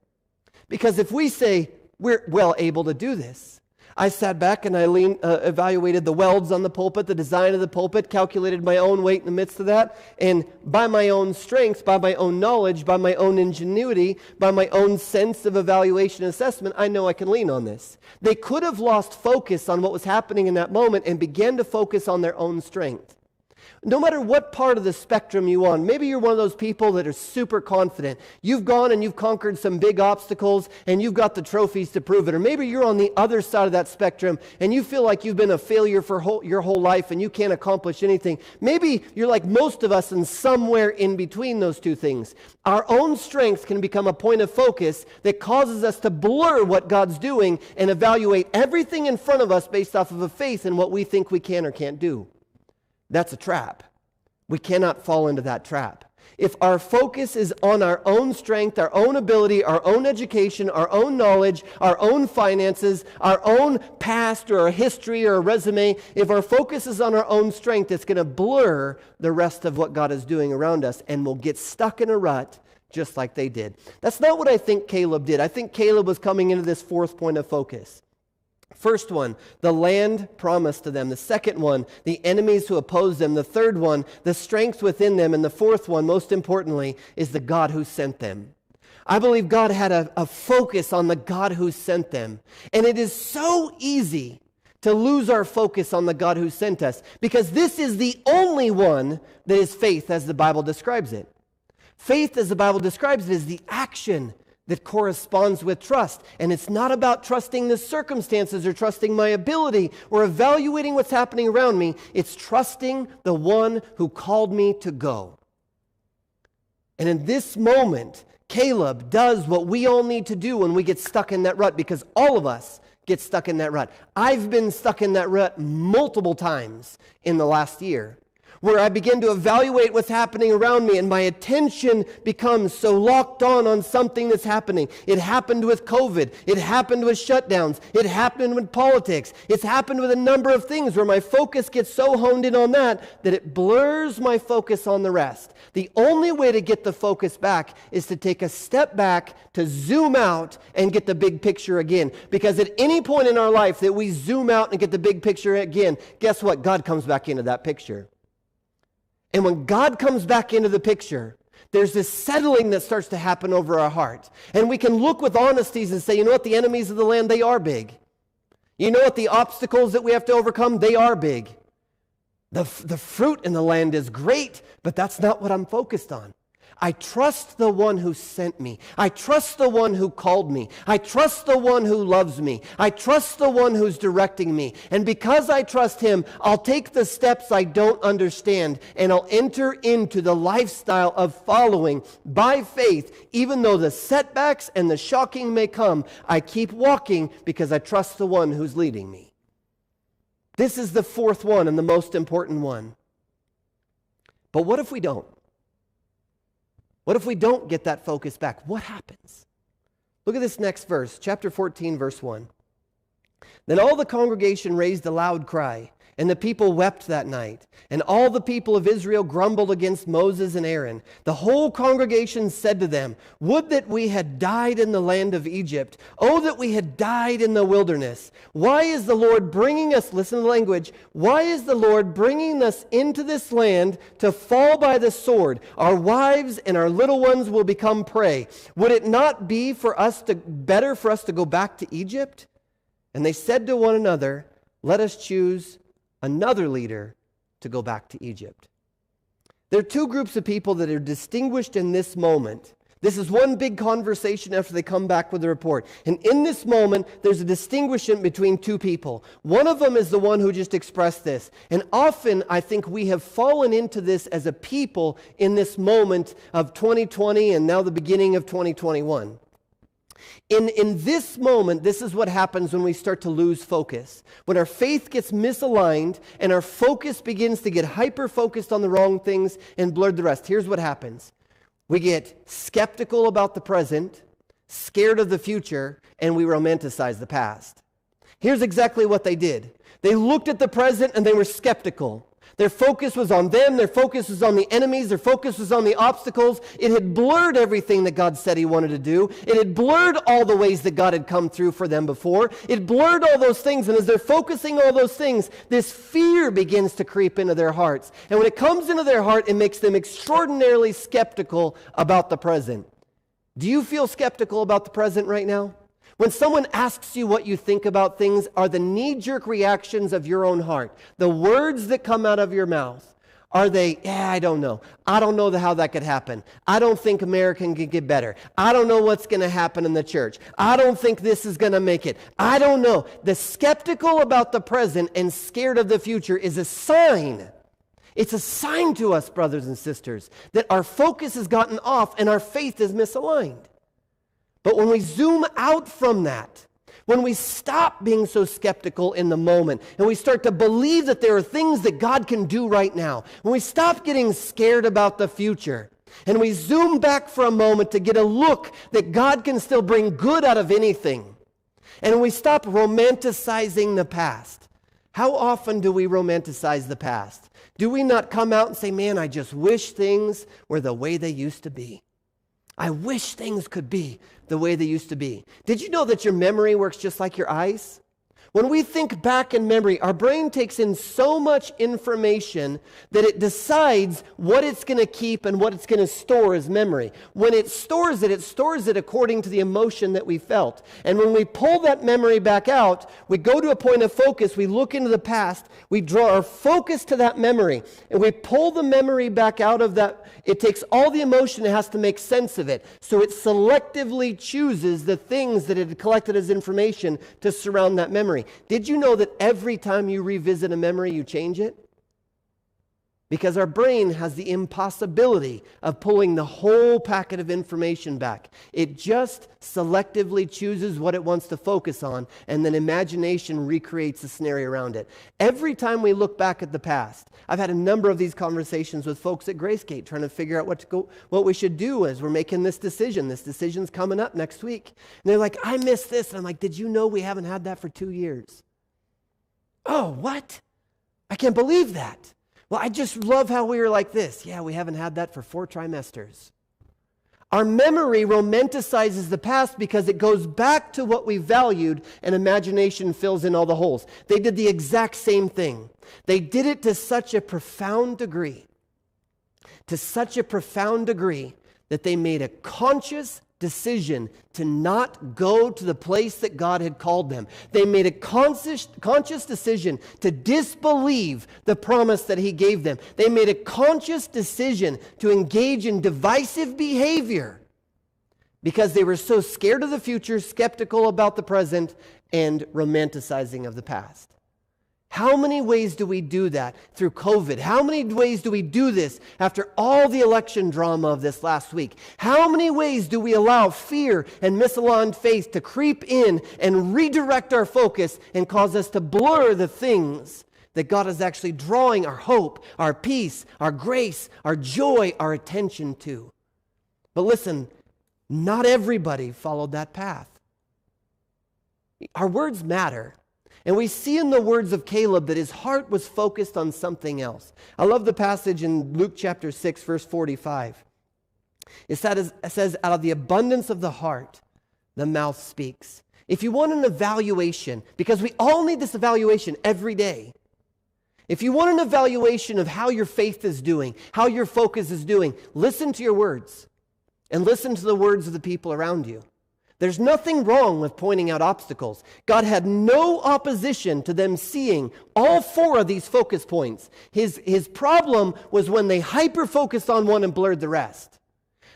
Because if we say, we're well able to do this, I sat back and I evaluated the welds on the pulpit, the design of the pulpit, calculated my own weight in the midst of that, and by my own strength, by my own knowledge, by my own ingenuity, by my own sense of evaluation and assessment, I know I can lean on this. They could have lost focus on what was happening in that moment and began to focus on their own strength. No matter what part of the spectrum you're on, maybe you're one of those people that are super confident. You've gone and you've conquered some big obstacles and you've got the trophies to prove it. Or maybe you're on the other side of that spectrum and you feel like you've been a failure for your whole life and you can't accomplish anything. Maybe you're like most of us and somewhere in between those two things. Our own strength can become a point of focus that causes us to blur what God's doing and evaluate everything in front of us based off of a faith in what we think we can or can't do. That's a trap. We cannot fall into that trap. If our focus is on our own strength, our own ability, our own education, our own knowledge, our own finances, our own past or a history or a resume, if our focus is on our own strength, it's going to blur the rest of what God is doing around us, and we'll get stuck in a rut just like they did. That's not what I think Caleb did. I think Caleb was coming into this fourth point of focus. First one, the land promised to them. The second one, the enemies who oppose them. The third one, the strength within them. And the fourth one, most importantly, is the God who sent them. I believe God had a focus on the God who sent them. And it is so easy to lose our focus on the God who sent us, because this is the only one that is faith as the Bible describes it. Faith, as the Bible describes it, is the action that corresponds with trust. And it's not about trusting the circumstances or trusting my ability or evaluating what's happening around me. It's trusting the one who called me to go. And in this moment, Caleb does what we all need to do when we get stuck in that rut, because all of us get stuck in that rut. I've been stuck in that rut multiple times in the last year, where I begin to evaluate what's happening around me and my attention becomes so locked on something that's happening. It happened with COVID. It happened with shutdowns. It happened with politics. It's happened with a number of things where my focus gets so honed in on that it blurs my focus on the rest. The only way to get the focus back is to take a step back, to zoom out and get the big picture again. Because at any point in our life that we zoom out and get the big picture again, guess what? God comes back into that picture. And when God comes back into the picture, there's this settling that starts to happen over our heart. And we can look with honesties and say, you know what, the enemies of the land, they are big. You know what, the obstacles that we have to overcome, they are big. The fruit in the land is great, but that's not what I'm focused on. I trust the one who sent me. I trust the one who called me. I trust the one who loves me. I trust the one who's directing me. And because I trust him, I'll take the steps I don't understand, and I'll enter into the lifestyle of following by faith. Even though the setbacks and the shocking may come, I keep walking because I trust the one who's leading me. This is the fourth one and the most important one. But what if we don't? What if we don't get that focus back? What happens? Look at this next verse, chapter 14, verse 1. Then all the congregation raised a loud cry, And the people wept that night. And all the people of Israel grumbled against Moses and Aaron. The whole congregation said to them, "Would that we had died in the land of Egypt. Oh, that we had died in the wilderness. Why is the Lord bringing us," listen to the language, "why is the Lord bringing us into this land to fall by the sword? Our wives and our little ones will become prey. Would it not be better for us to go back to Egypt?" And they said to one another, "Let us choose another leader to go back to Egypt." There are two groups of people that are distinguished in this moment. This is one big conversation after they come back with the report. And in this moment, there's a distinguishment between two people. One of them is the one who just expressed this. And often, I think we have fallen into this as a people in this moment of 2020 and now the beginning of 2021. In this moment, this is what happens when we start to lose focus. When our faith gets misaligned and our focus begins to get hyper-focused on the wrong things and blurred the rest. Here's what happens. We get skeptical about the present, scared of the future, and we romanticize the past. Here's exactly what they did. They looked at the present and they were skeptical. Their focus was on them. Their focus was on the enemies. Their focus was on the obstacles. It had blurred everything that God said He wanted to do. It had blurred all the ways that God had come through for them before. It blurred all those things. And as they're focusing all those things, this fear begins to creep into their hearts. And when it comes into their heart, it makes them extraordinarily skeptical about the present. Do you feel skeptical about the present right now? When someone asks you what you think about things, are the knee-jerk reactions of your own heart, the words that come out of your mouth, are they, I don't know. I don't know how that could happen. I don't think America can get better. I don't know what's going to happen in the church. I don't think this is going to make it. I don't know. The skeptical about the present and scared of the future is a sign. It's a sign to us, brothers and sisters, that our focus has gotten off and our faith is misaligned. But when we zoom out from that, when we stop being so skeptical in the moment, and we start to believe that there are things that God can do right now, when we stop getting scared about the future, and we zoom back for a moment to get a look that God can still bring good out of anything, and we stop romanticizing the past. How often do we romanticize the past? Do we not come out and say, "Man, I just wish things were the way they used to be. I wish things could be the way they used to be"? Did you know that your memory works just like your eyes? When we think back in memory, our brain takes in so much information that it decides what it's going to keep and what it's going to store as memory. When it stores it according to the emotion that we felt. And when we pull that memory back out, we go to a point of focus, we look into the past, we draw our focus to that memory, and we pull the memory back out of that. It takes all the emotion, it has to make sense of it. So it selectively chooses the things that it had collected as information to surround that memory. Did you know that every time you revisit a memory, you change it? Because our brain has the impossibility of pulling the whole packet of information back. It just selectively chooses what it wants to focus on, and then imagination recreates the scenario around it. Every time we look back at the past, I've had a number of these conversations with folks at Gracegate trying to figure out what we should do as we're making this decision. This decision's coming up next week. And they're like, "I missed this." And I'm like, "Did you know we haven't had that for 2 years?" "Oh, what? I can't believe that." "Well, I just love how we were like this." "Yeah, we haven't had that for 4 trimesters. Our memory romanticizes the past because it goes back to what we valued, and imagination fills in all the holes. They did the exact same thing. They did it to such a profound degree, that they made a conscious decision to not go to the place that God had called them. They made a conscious decision to disbelieve the promise that He gave them. They made a conscious decision to engage in divisive behavior because they were so scared of the future, skeptical about the present, and romanticizing of the past. How many ways do we do that through COVID? How many ways do we do this after all the election drama of this last week? How many ways do we allow fear and misaligned faith to creep in and redirect our focus and cause us to blur the things that God is actually drawing our hope, our peace, our grace, our joy, our attention to? But listen, not everybody followed that path. Our words matter. And we see in the words of Caleb that his heart was focused on something else. I love the passage in Luke chapter 6, verse 45. It says, out of the abundance of the heart, the mouth speaks. If you want an evaluation, because we all need this evaluation every day. If you want an evaluation of how your faith is doing, how your focus is doing, listen to your words and listen to the words of the people around you. There's nothing wrong with pointing out obstacles. God had no opposition to them seeing all 4 of these focus points. His problem was when they hyper-focused on one and blurred the rest.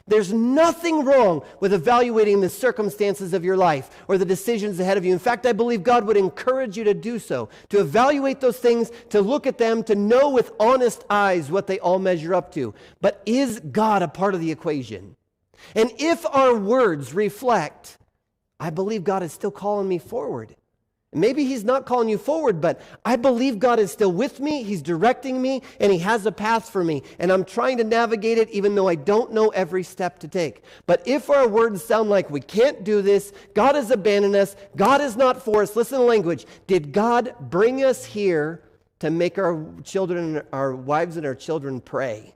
There's nothing wrong with evaluating the circumstances of your life or the decisions ahead of you. In fact, I believe God would encourage you to do so, to evaluate those things, to look at them, to know with honest eyes what they all measure up to. But is God a part of the equation? And if our words reflect, I believe God is still calling me forward. Maybe he's not calling you forward, but I believe God is still with me. He's directing me, and he has a path for me. And I'm trying to navigate it even though I don't know every step to take. But if our words sound like we can't do this, God has abandoned us, God is not for us, listen to the language. Did God bring us here to make our children, our wives and our children pray?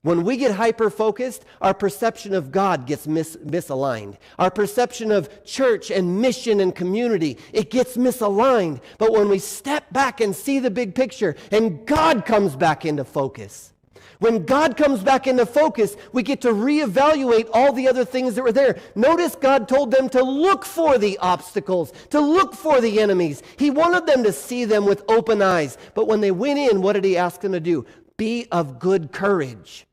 When we get hyper-focused, our perception of God gets misaligned. Our perception of church and mission and community, it gets misaligned. But when we step back and see the big picture and God comes back into focus, when God comes back into focus, we get to reevaluate all the other things that were there. Notice God told them to look for the obstacles, to look for the enemies. He wanted them to see them with open eyes. But when they went in, what did he ask them to do? Be of good courage.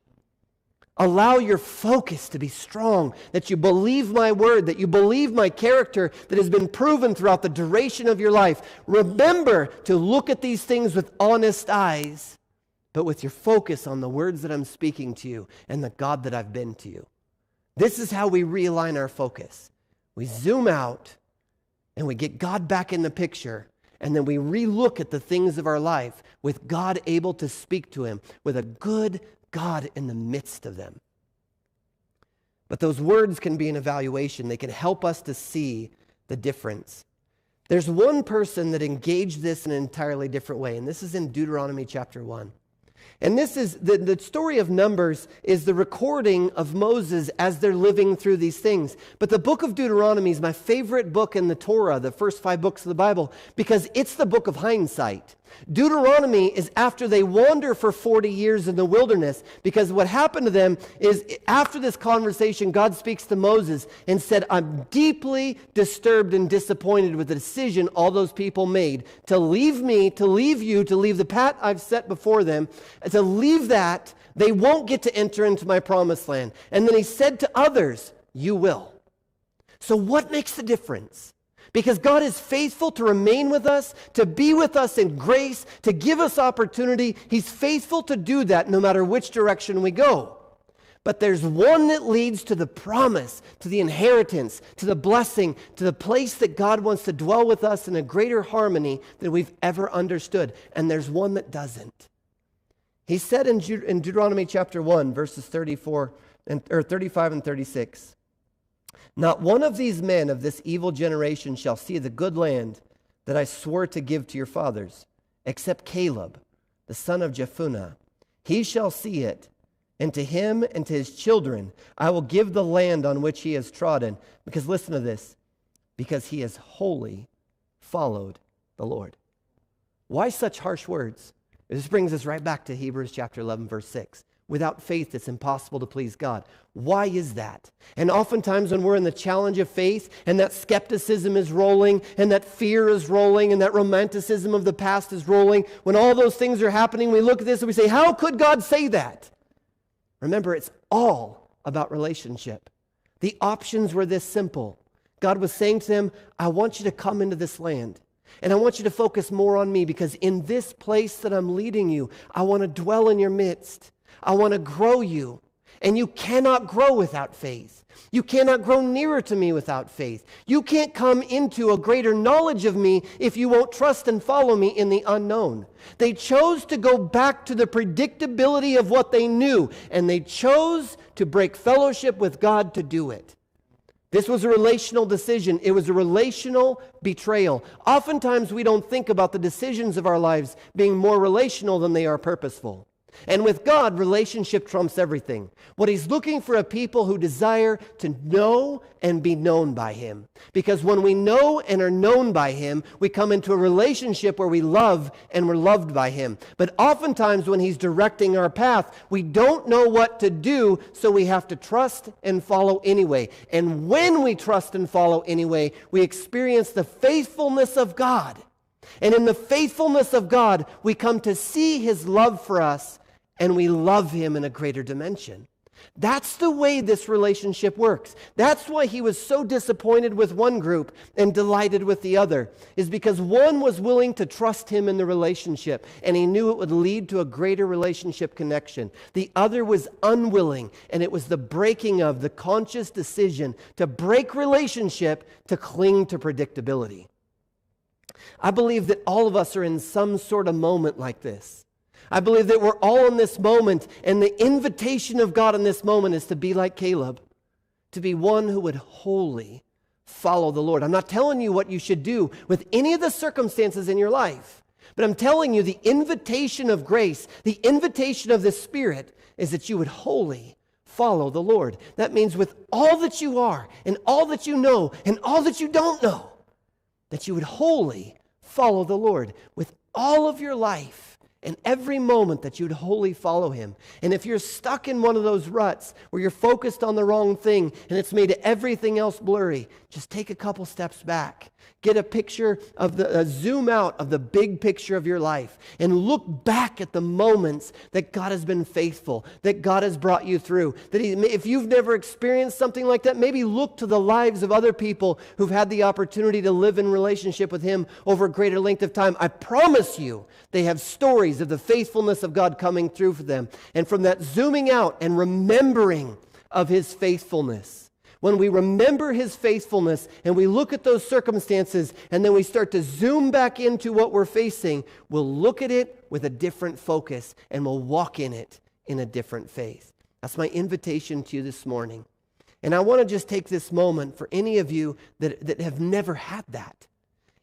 Allow your focus to be strong, that you believe my word, that you believe my character that has been proven throughout the duration of your life. Remember to look at these things with honest eyes, but with your focus on the words that I'm speaking to you and the God that I've been to you. This is how we realign our focus. We zoom out and we get God back in the picture, and then we relook at the things of our life with God able to speak to him, with a good God in the midst of them. But those words can be an evaluation. They can help us to see the difference. There's one person that engaged this in an entirely different way, and this is in Deuteronomy chapter 1. And this is, the story of Numbers is the recording of Moses as they're living through these things. But the book of Deuteronomy is my favorite book in the Torah, the first 5 books of the Bible, because it's the book of hindsight. Deuteronomy is after they wander for 40 years in the wilderness, because what happened to them is after this conversation, God speaks to Moses and said, I'm deeply disturbed and disappointed with the decision all those people made to leave me, to leave you, to leave the path I've set before them, to leave that. They won't get to enter into my promised land. And then he said to others, you will. So what makes the difference? Because God is faithful to remain with us, to be with us in grace, to give us opportunity. He's faithful to do that no matter which direction we go. But there's one that leads to the promise, to the inheritance, to the blessing, to the place that God wants to dwell with us in a greater harmony than we've ever understood. And there's one that doesn't. He said in Deuteronomy chapter 1, verses 35 and 36, not one of these men of this evil generation shall see the good land that I swore to give to your fathers, except Caleb, the son of Jephunneh. He shall see it, and to him and to his children I will give the land on which he has trodden. Because listen to this, because he has wholly followed the Lord. Why such harsh words? This brings us right back to Hebrews chapter 11, verse 6. Without faith, it's impossible to please God. Why is that? And oftentimes when we're in the challenge of faith and that skepticism is rolling and that fear is rolling and that romanticism of the past is rolling, when all those things are happening, we look at this and we say, how could God say that? Remember, it's all about relationship. The options were this simple. God was saying to them, I want you to come into this land. And I want you to focus more on me, because in this place that I'm leading you, I want to dwell in your midst. I want to grow you. And you cannot grow without faith. You cannot grow nearer to me without faith. You can't come into a greater knowledge of me if you won't trust and follow me in the unknown. They chose to go back to the predictability of what they knew, and they chose to break fellowship with God to do it. This was a relational decision. It was a relational betrayal. Oftentimes, we don't think about the decisions of our lives being more relational than they are purposeful. And with God, relationship trumps everything. What he's looking for a people who desire to know and be known by him. Because when we know and are known by him, we come into a relationship where we love and we're loved by him. But oftentimes when he's directing our path, we don't know what to do, so we have to trust and follow anyway. And when we trust and follow anyway, we experience the faithfulness of God. And in the faithfulness of God, we come to see his love for us, and we love him in a greater dimension. That's the way this relationship works. That's why he was so disappointed with one group and delighted with the other, is because one was willing to trust him in the relationship, and he knew it would lead to a greater relationship connection. The other was unwilling, and it was the breaking of the conscious decision to break relationship to cling to predictability. I believe that all of us are in some sort of moment like this. I believe that we're all in this moment, and the invitation of God in this moment is to be like Caleb, to be one who would wholly follow the Lord. I'm not telling you what you should do with any of the circumstances in your life, but I'm telling you the invitation of grace, the invitation of the Spirit is that you would wholly follow the Lord. That means with all that you are, and all that you know, and all that you don't know, that you would wholly follow the Lord with all of your life. And every moment that you'd wholly follow him. And if you're stuck in one of those ruts where you're focused on the wrong thing and it's made everything else blurry, just take a couple steps back. Get a picture of zoom out of the big picture of your life and look back at the moments that God has been faithful, that God has brought you through. If you've never experienced something like that, maybe look to the lives of other people who've had the opportunity to live in relationship with him over a greater length of time. I promise you, they have stories of the faithfulness of God coming through for them. And from that zooming out and remembering of his faithfulness, when we remember his faithfulness and we look at those circumstances and then we start to zoom back into what we're facing, we'll look at it with a different focus and we'll walk in it in a different faith. That's my invitation to you this morning. And I want to just take this moment for any of you that have never had that.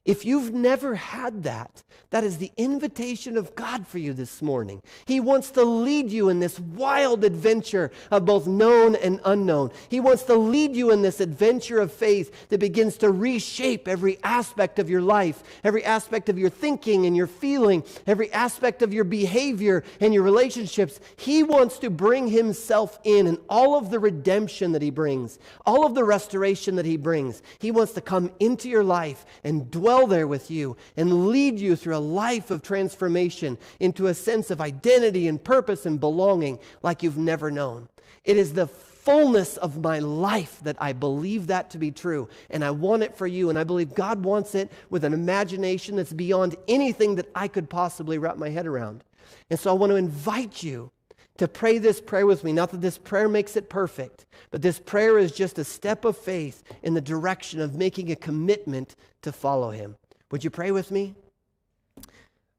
If you've never had that, that is the invitation of God for you this morning. He wants to lead you in this wild adventure of both known and unknown. He wants to lead you in this adventure of faith that begins to reshape every aspect of your life, every aspect of your thinking and your feeling, every aspect of your behavior and your relationships. He wants to bring himself in and all of the redemption that he brings, all of the restoration that he brings. He wants to come into your life and dwell there with you and lead you through a life of transformation into a sense of identity and purpose and belonging like you've never known. It is the fullness of my life that I believe that to be true, and I want it for you, and I believe God wants it with an imagination that's beyond anything that I could possibly wrap my head around. And so I want to invite you to pray this prayer with me. Not that this prayer makes it perfect, but this prayer is just a step of faith in the direction of making a commitment to follow him. Would you pray with me?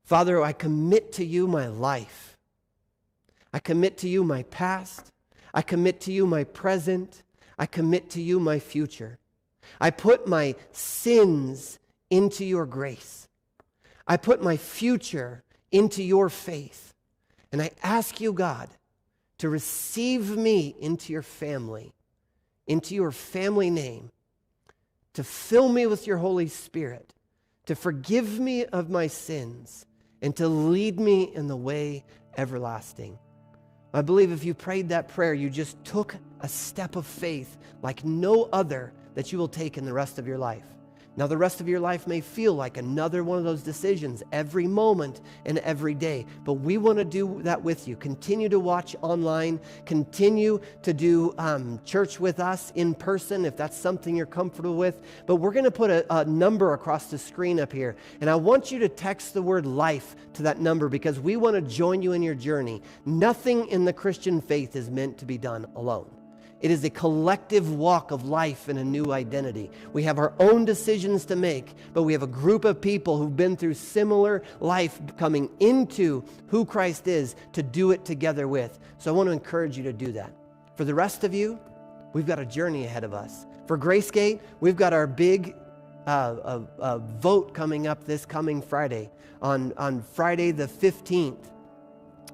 Father, I commit to you my life. I commit to you my past. I commit to you my present. I commit to you my future. I put my sins into your grace. I put my future into your faith. And I ask you, God, to receive me into your family name, to fill me with your Holy Spirit, to forgive me of my sins, and to lead me in the way everlasting. I believe if you prayed that prayer, you just took a step of faith like no other that you will take in the rest of your life. Now, the rest of your life may feel like another one of those decisions every moment and every day, but we want to do that with you. Continue to watch online. Continue to do church with us in person if that's something you're comfortable with. But we're going to put a number across the screen up here, and I want you to text the word life to that number because we want to join you in your journey. Nothing in the Christian faith is meant to be done alone. It is a collective walk of life and a new identity. We have our own decisions to make, but we have a group of people who've been through similar life coming into who Christ is to do it together with. So I want to encourage you to do that. For the rest of you, we've got a journey ahead of us. For Gracegate, we've got our big vote coming up this coming Friday, on Friday the 15th.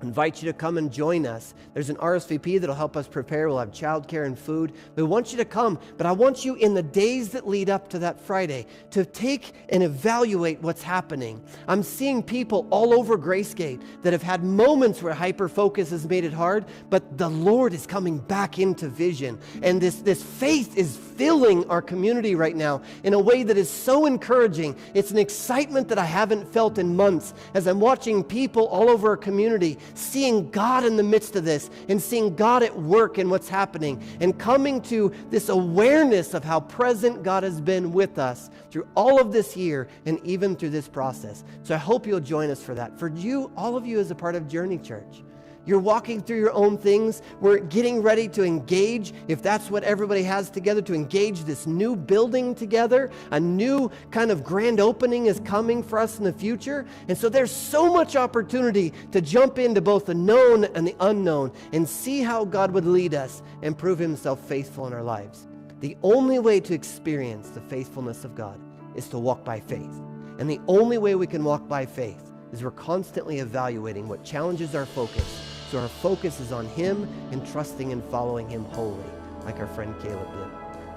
Invite you to come and join us. There's an RSVP that'll help us prepare. We'll have childcare and food. We want you to come, but I want you in the days that lead up to that Friday to take and evaluate what's happening. I'm seeing people all over Gracegate that have had moments where hyper-focus has made it hard, but the Lord is coming back into vision. And this faith is filling our community right now in a way that is so encouraging. It's an excitement that I haven't felt in months as I'm watching people all over our community seeing God in the midst of this and seeing God at work in what's happening and coming to this awareness of how present God has been with us through all of this year and even through this process. So I hope you'll join us for that. For you, all of you as a part of Journey Church, you're walking through your own things. We're getting ready to engage, if that's what everybody has together, to engage this new building together. A new kind of grand opening is coming for us in the future. And so there's so much opportunity to jump into both the known and the unknown and see how God would lead us and prove himself faithful in our lives. The only way to experience the faithfulness of God is to walk by faith. And the only way we can walk by faith is we're constantly evaluating what challenges our focus. So our focus is on him and trusting and following him wholly, like our friend Caleb did.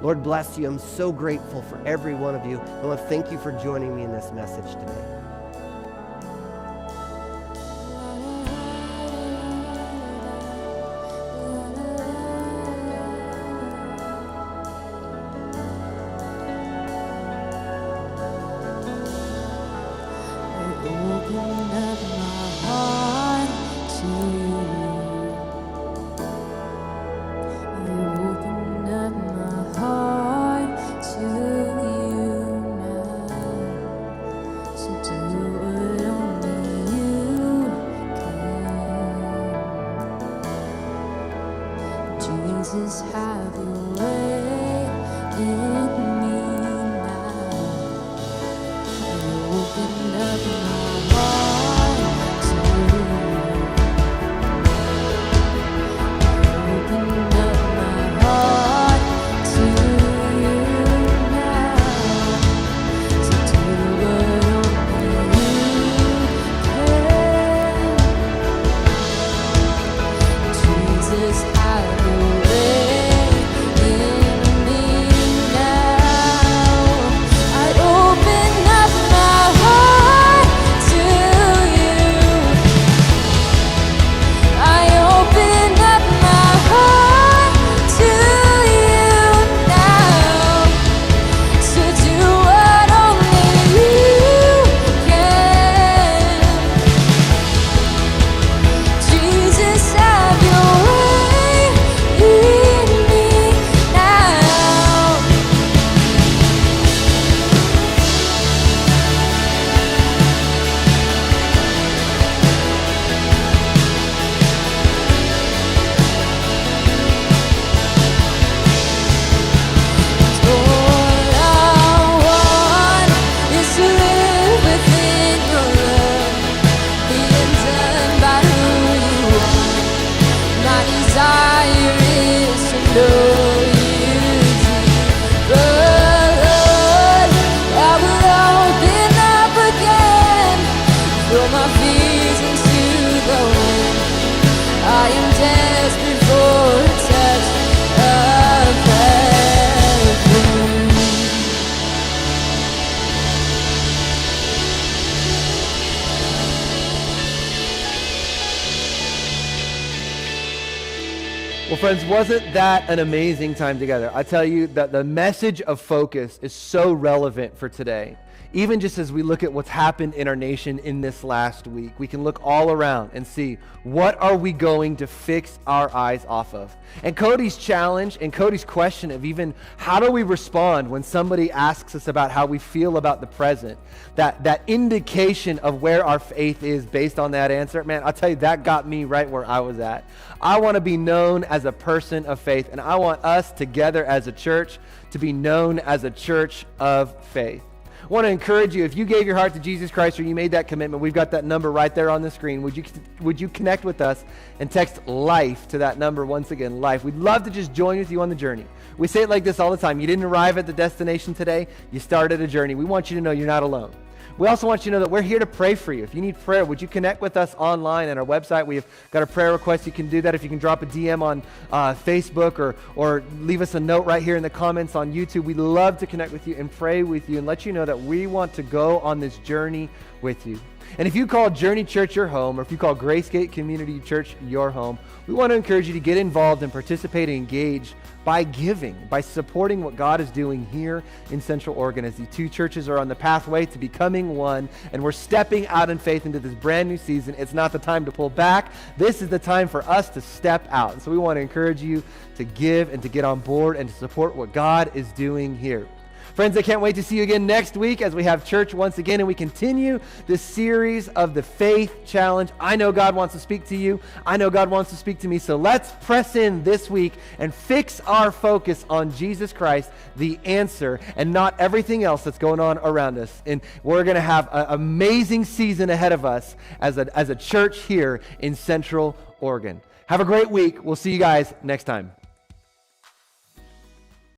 Lord bless you. I'm so grateful for every one of you. I want to thank you for joining me in this message today. Jesus, have your way in me now. You open up my heart to you. You open up my heart to you now. To do what only you can. Jesus, have your way. Well, friends, wasn't that an amazing time together? I tell you that the message of focus is so relevant for today. Even just as we look at what's happened in our nation in this last week, we can look all around and see, what are we going to fix our eyes off of? And Cody's challenge and Cody's question of even how do we respond when somebody asks us about how we feel about the present, that indication of where our faith is based on that answer, man, I'll tell you, that got me right where I was at. I want to be known as a person of faith, and I want us together as a church to be known as a church of faith. I want to encourage you, if you gave your heart to Jesus Christ or you made that commitment, we've got that number right there on the screen. Would you connect with us and text LIFE to that number? Once again, LIFE. We'd love to just join with you on the journey. We say it like this all the time. You didn't arrive at the destination today. You started a journey. We want you to know you're not alone. We also want you to know that we're here to pray for you. If you need prayer, would you connect with us online at our website? We've got a prayer request. You can do that if you can drop a DM on Facebook or leave us a note right here in the comments on YouTube. We'd love to connect with you and pray with you and let you know that we want to go on this journey with you. And if you call Journey Church your home, or if you call Gracegate Community Church your home, we want to encourage you to get involved and participate and engage by giving, by supporting what God is doing here in Central Oregon as the two churches are on the pathway to becoming one, and we're stepping out in faith into this brand new season. It's not the time to pull back. This is the time for us to step out. And so we want to encourage you to give and to get on board and to support what God is doing here. Friends, I can't wait to see you again next week as we have church once again and we continue this series of the Faith Challenge. I know God wants to speak to you. I know God wants to speak to me. So let's press in this week and fix our focus on Jesus Christ, the answer, and not everything else that's going on around us. And we're going to have an amazing season ahead of us as a church here in Central Oregon. Have a great week. We'll see you guys next time.